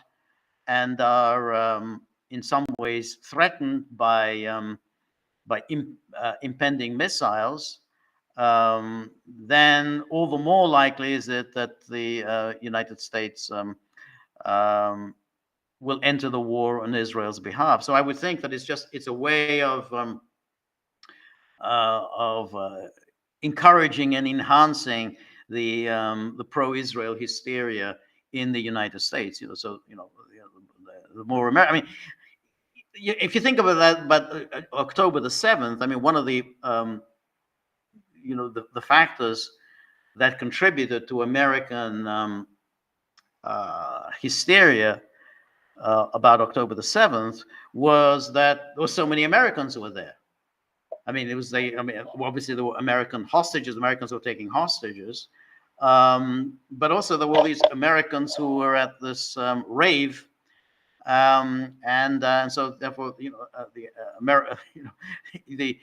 and are in some ways threatened by impending missiles, then all the more likely is it that the United States will enter the war on Israel's behalf. So I would think that it's a way of encouraging and enhancing the pro-Israel hysteria in the United States. The more American. I mean, if you think about that, but October the 7th. I mean, one of the the factors that contributed to American hysteria about October the 7th was that there were so many Americans who were there. I mean, obviously there were American hostages. Americans were taking hostages, but also there were these Americans who were at this rave, and so therefore, the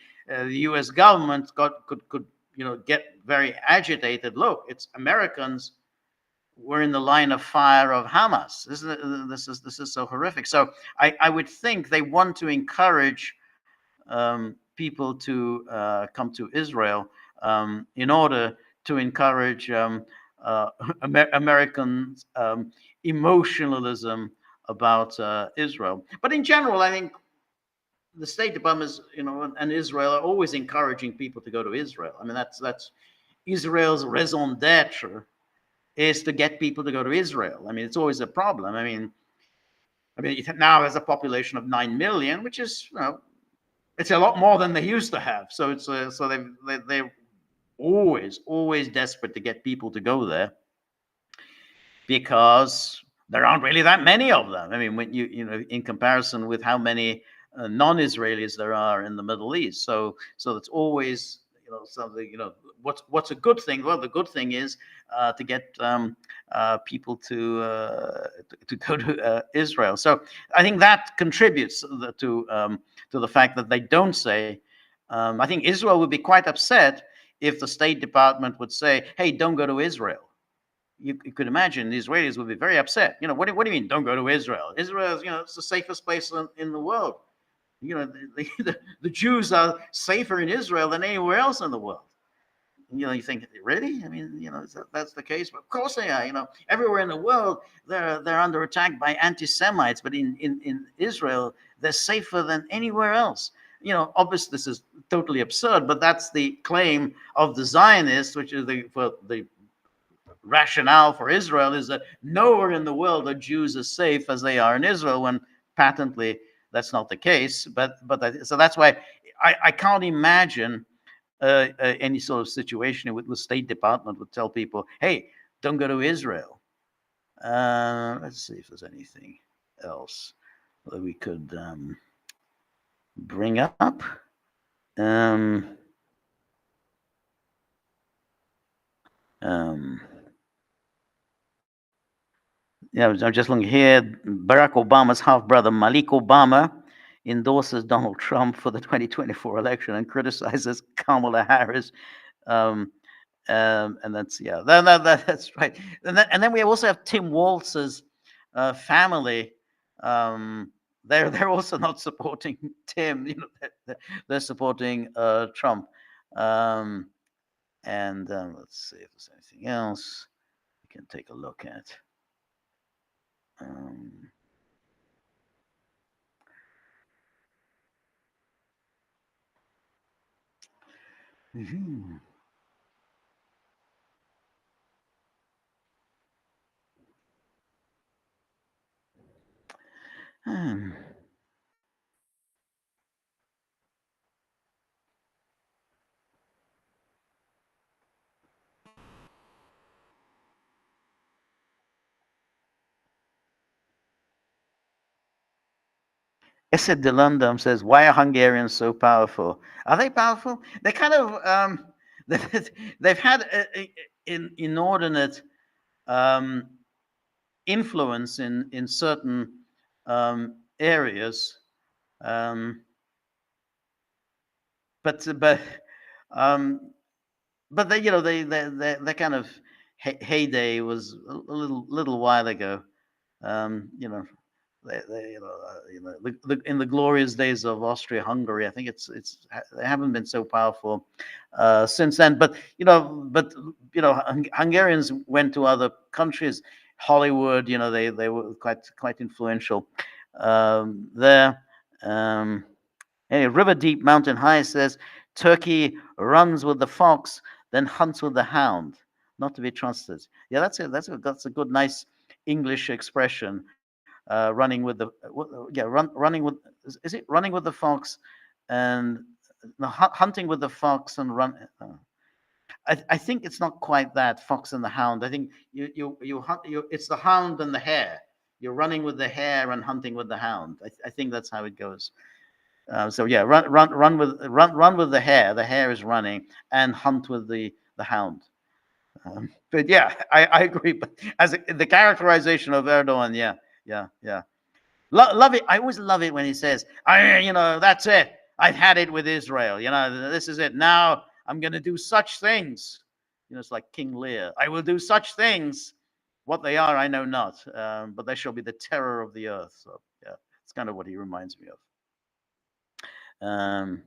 U.S. government could get very agitated. Look, it's Americans were in the line of fire of Hamas. This is so horrific. So I would think they want to encourage people to come to Israel in order to encourage American emotionalism about Israel. But in general, I think the State Department, and Israel are always encouraging people to go to Israel. I mean, that's Israel's raison d'être, is to get people to go to Israel. I mean, it's always a problem. I mean, it now has a population of 9 million, which is, it's a lot more than they used to have. So it's so they're always desperate to get people to go there, because there aren't really that many of them. I mean, when in comparison with how many non-Israelis there are in the Middle East. So it's always something. What's a good thing? Well, the good thing is to get people to go to Israel. So I think that contributes to the fact that they don't say. I think Israel would be quite upset if the State Department would say, "Hey, don't go to Israel." You could imagine the Israelis would be very upset. What do you mean, don't go to Israel? Israel is, it's the safest place in the world. The Jews are safer in Israel than anywhere else in the world. You think, really? I mean, that's the case. But of course they are. Everywhere in the world they're under attack by anti-Semites, but in Israel they're safer than anywhere else. Obviously this is totally absurd, but that's the claim of the Zionists, which is the rationale for Israel, is that nowhere in the world are Jews as safe as they are in Israel, when patently that's not the case. So that's why I can't imagine any sort of situation in which the State Department would tell people, "Hey, don't go to Israel." Let's see if there's anything else that we could bring up. Um, um, yeah, I'm just looking here. Barack Obama's half brother, Malik Obama, endorses Donald Trump for the 2024 election and criticizes Kamala Harris. Um, and that's that's right. And then we also have Tim Walz's family. They're also not supporting Tim. They're supporting Trump. Um, and let's see if there's anything else we can take a look at. Um, mhm. Hmm. Esed Delundum says, "Why are Hungarians so powerful? Are they powerful? They kind of they've had an inordinate um, influence in certain areas, um, but um, but they they kind of heyday was a little while ago. You know, they in the glorious days of Austria-Hungary, I think they haven't been so powerful since then. But Hungarians went to other countries, Hollywood. They were quite influential there. Um, Anyway, River Deep Mountain High says Turkey runs with the fox, then hunts with the hound, not to be trusted. Yeah, that's a good, nice English expression. Running with the running with is it running with the fox and no, hunting with the fox and run. I think it's not quite that fox and the hound. I think you hunt it's the hound and the hare. You're running with the hare and hunting with the hound. I think that's how it goes. So yeah, run with the hare. The hare is running, and hunt with the hound. But yeah, I agree. But the characterization of Erdogan, yeah. Love it. I always love it when he says, that's it. I've had it with Israel. This is it. Now I'm going to do such things. It's like King Lear. I will do such things. What they are, I know not. But they shall be the terror of the earth. So yeah, it's kind of what he reminds me of. Um,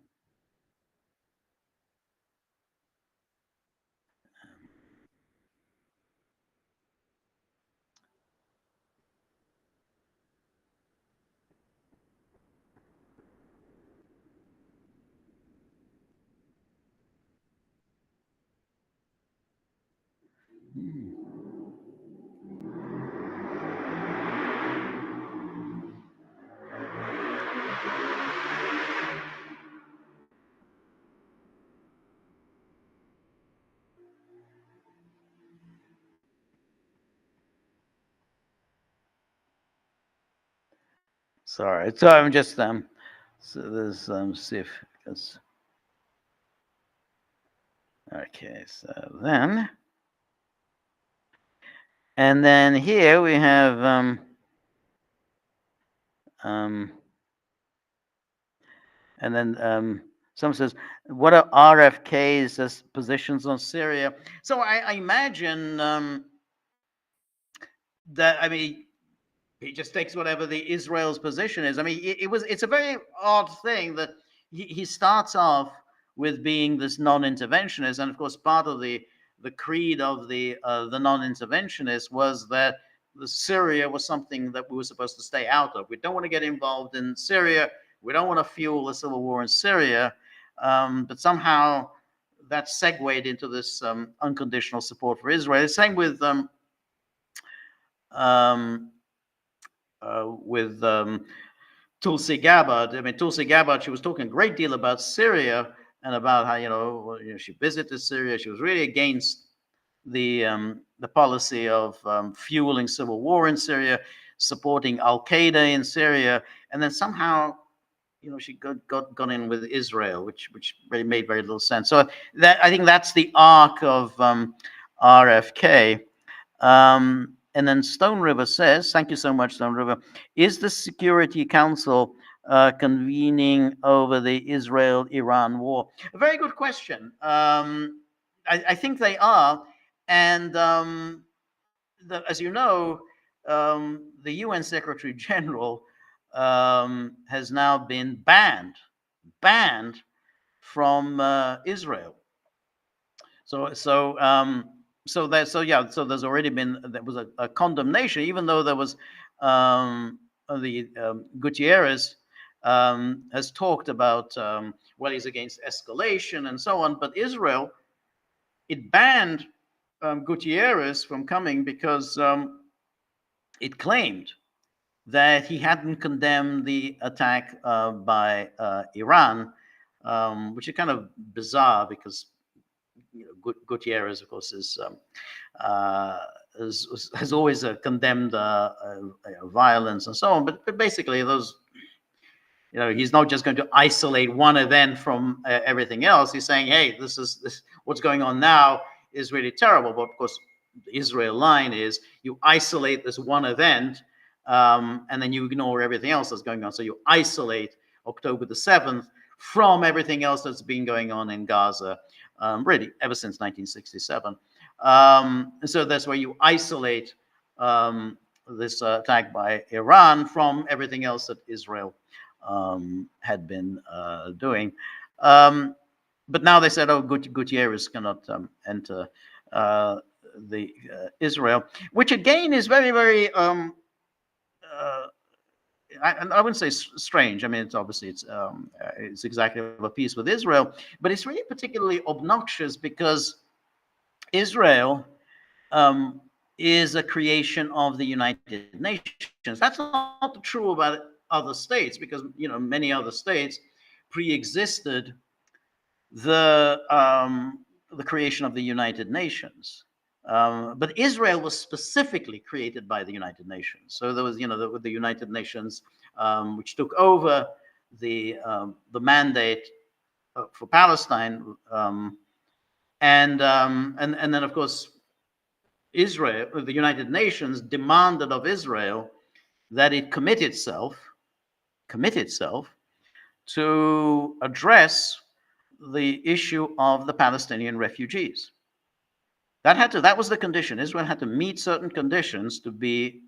Sorry. So I'm just so there's see if because okay. So then here we have um and then someone says, what are RFK's positions on Syria? So I imagine that he just takes whatever the Israel's position is. It's a very odd thing that he starts off with being this non-interventionist, and of course, part of the creed of the non-interventionist was that the Syria was something that we were supposed to stay out of. We don't want to get involved in Syria. We don't want to fuel the civil war in Syria. But somehow that segued into this unconditional support for Israel. Same um, with Tulsi Gabbard. Tulsi Gabbard, she was talking a great deal about Syria and about how she visited Syria. She was really against the the policy of fueling civil war in Syria, supporting Al Qaeda in Syria, and then somehow, she got in with Israel, which made very little sense. So that, I think, that's the arc of RFK. And then Stone River says, thank you so much, Stone River. Is the Security Council convening over the Israel-Iran war? A very good question. I think they are. And as you know, the UN Secretary General has now been banned from Israel. So there's already been, there was a condemnation, even though there was Gutierrez has talked about he's against escalation and so on, but Israel, it banned Gutierrez from coming because it claimed that he hadn't condemned the attack by Iran, which is kind of bizarre because Gutierrez, of course, has always condemned violence and so on. But basically, those, he's not just going to isolate one event from everything else. He's saying, hey, this what's going on now is really terrible. But of course, the Israel line is you isolate this one event, and then you ignore everything else that's going on. So you isolate October the 7th from everything else that's been going on in Gaza, really ever since 1967. So that's where you isolate this attack by Iran from everything else that Israel had been doing. But now they said, oh, Gutierrez cannot enter the Israel, which again is very, very, I wouldn't say strange. I mean, it's obviously it's exactly of a piece with Israel, but it's really particularly obnoxious because Israel is a creation of the United Nations. That's not true about other states because many other states pre-existed the creation of the United Nations. But Israel was specifically created by the United Nations. So there was, the United Nations, which took over the mandate for Palestine, and then of course Israel, the United Nations, demanded of Israel that it commit itself to address the issue of the Palestinian refugees. That was the condition. Israel had to meet certain conditions to be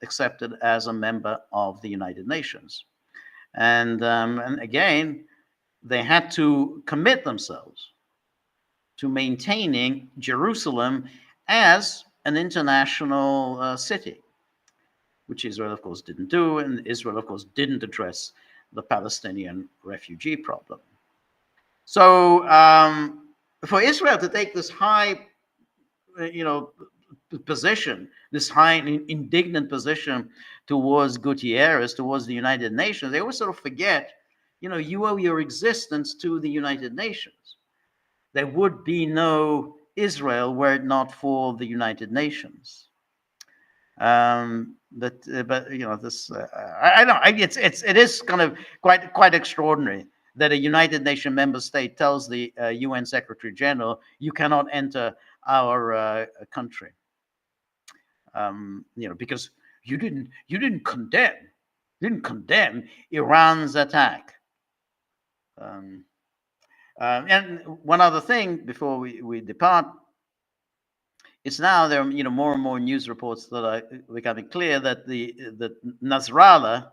accepted as a member of the United Nations. And again, they had to commit themselves to maintaining Jerusalem as an international city, which Israel, of course, didn't do. And Israel, of course, didn't address the Palestinian refugee problem. So for Israel to take this high position, this high indignant position towards Gutierrez, towards the United Nations, they always sort of forget, you owe your existence to the United Nations. There would be no Israel were it not for the United Nations. But this I don't. It is kind of quite extraordinary that a United Nations member state tells the UN Secretary General, you cannot enter our country, because you didn't condemn Iran's attack. And one other thing before we depart, it's now there are more and more news reports that are becoming clear that that Nasrallah,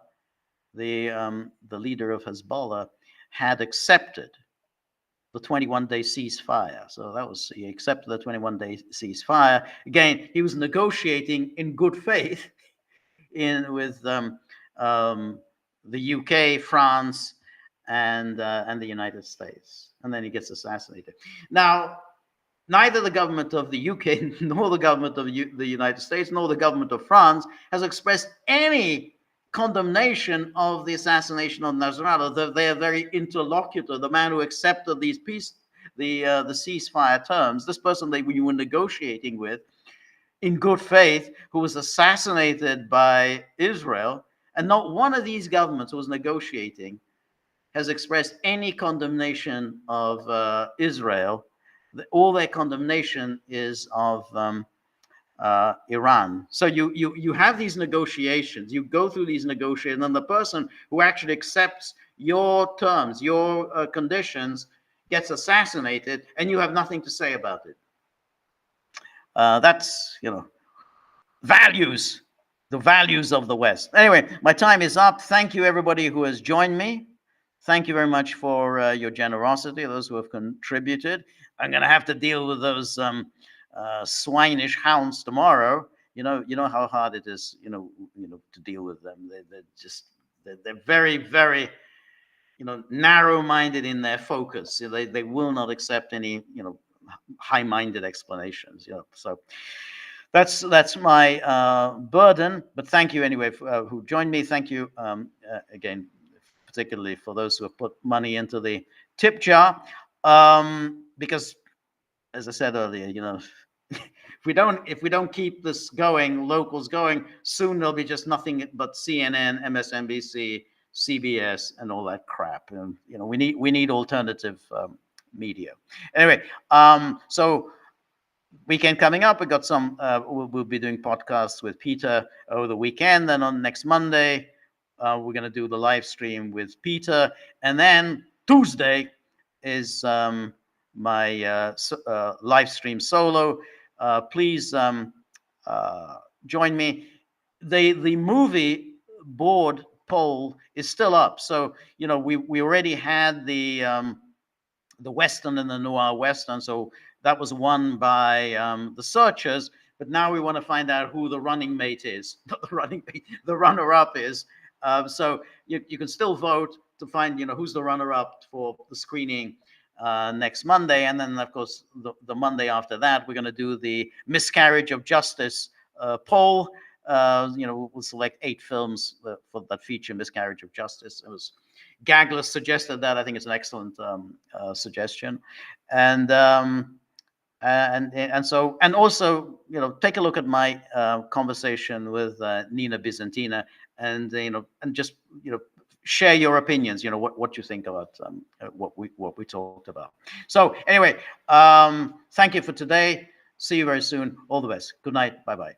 the leader of Hezbollah, had accepted the 21-day ceasefire. So he accepted the 21-day ceasefire. Again, he was negotiating in good faith with the UK, France, and the United States, and then he gets assassinated. Now, neither the government of the UK, nor the government of the United States, nor the government of France has expressed any condemnation of the assassination of Nasrallah. Their very interlocutor, the man who accepted the ceasefire terms, this person we were negotiating with, in good faith, who was assassinated by Israel, and not one of these governments who was negotiating has expressed any condemnation of Israel. All their condemnation is of Iran. So you have these negotiations, you go through these negotiations, and the person who actually accepts your terms, your conditions, gets assassinated, and you have nothing to say about it. That's, values, the values of the West. Anyway, my time is up. Thank you, everybody who has joined me. Thank you very much for your generosity, those who have contributed. I'm going to have to deal with those swinish hounds tomorrow. You know how hard it is, to deal with them. They're very, very, narrow-minded in their focus. They will not accept any, high-minded explanations. So that's my burden. But thank you anyway who joined me. Thank you again, particularly for those who have put money into the tip jar, because, as I said earlier, if we don't keep this going, locals going, soon there'll be just nothing but CNN, MSNBC, CBS, and all that crap. And we need alternative media. Anyway, so weekend coming up, we got some. We'll be doing podcasts with Peter over the weekend. Then on next Monday, we're going to do the live stream with Peter, and then Tuesday is my live stream solo. Please join me. The movie board poll is still up, so we already had the Western and the Noir Western, so that was won by the searchers. But now we want to find out who the running mate is, not the running mate, the runner-up is. So you can still vote to find who's the runner-up for the screening next Monday, and then of course the Monday after that we're going to do the miscarriage of justice poll. We'll select 8 films that feature miscarriage of justice. It was Gagglers suggested that. I think it's an excellent suggestion, and also take a look at my conversation with Nina Byzantina, and just share your opinions. What you think about what we talked about. So anyway, thank you for today. See you very soon. All the best. Good night. Bye bye.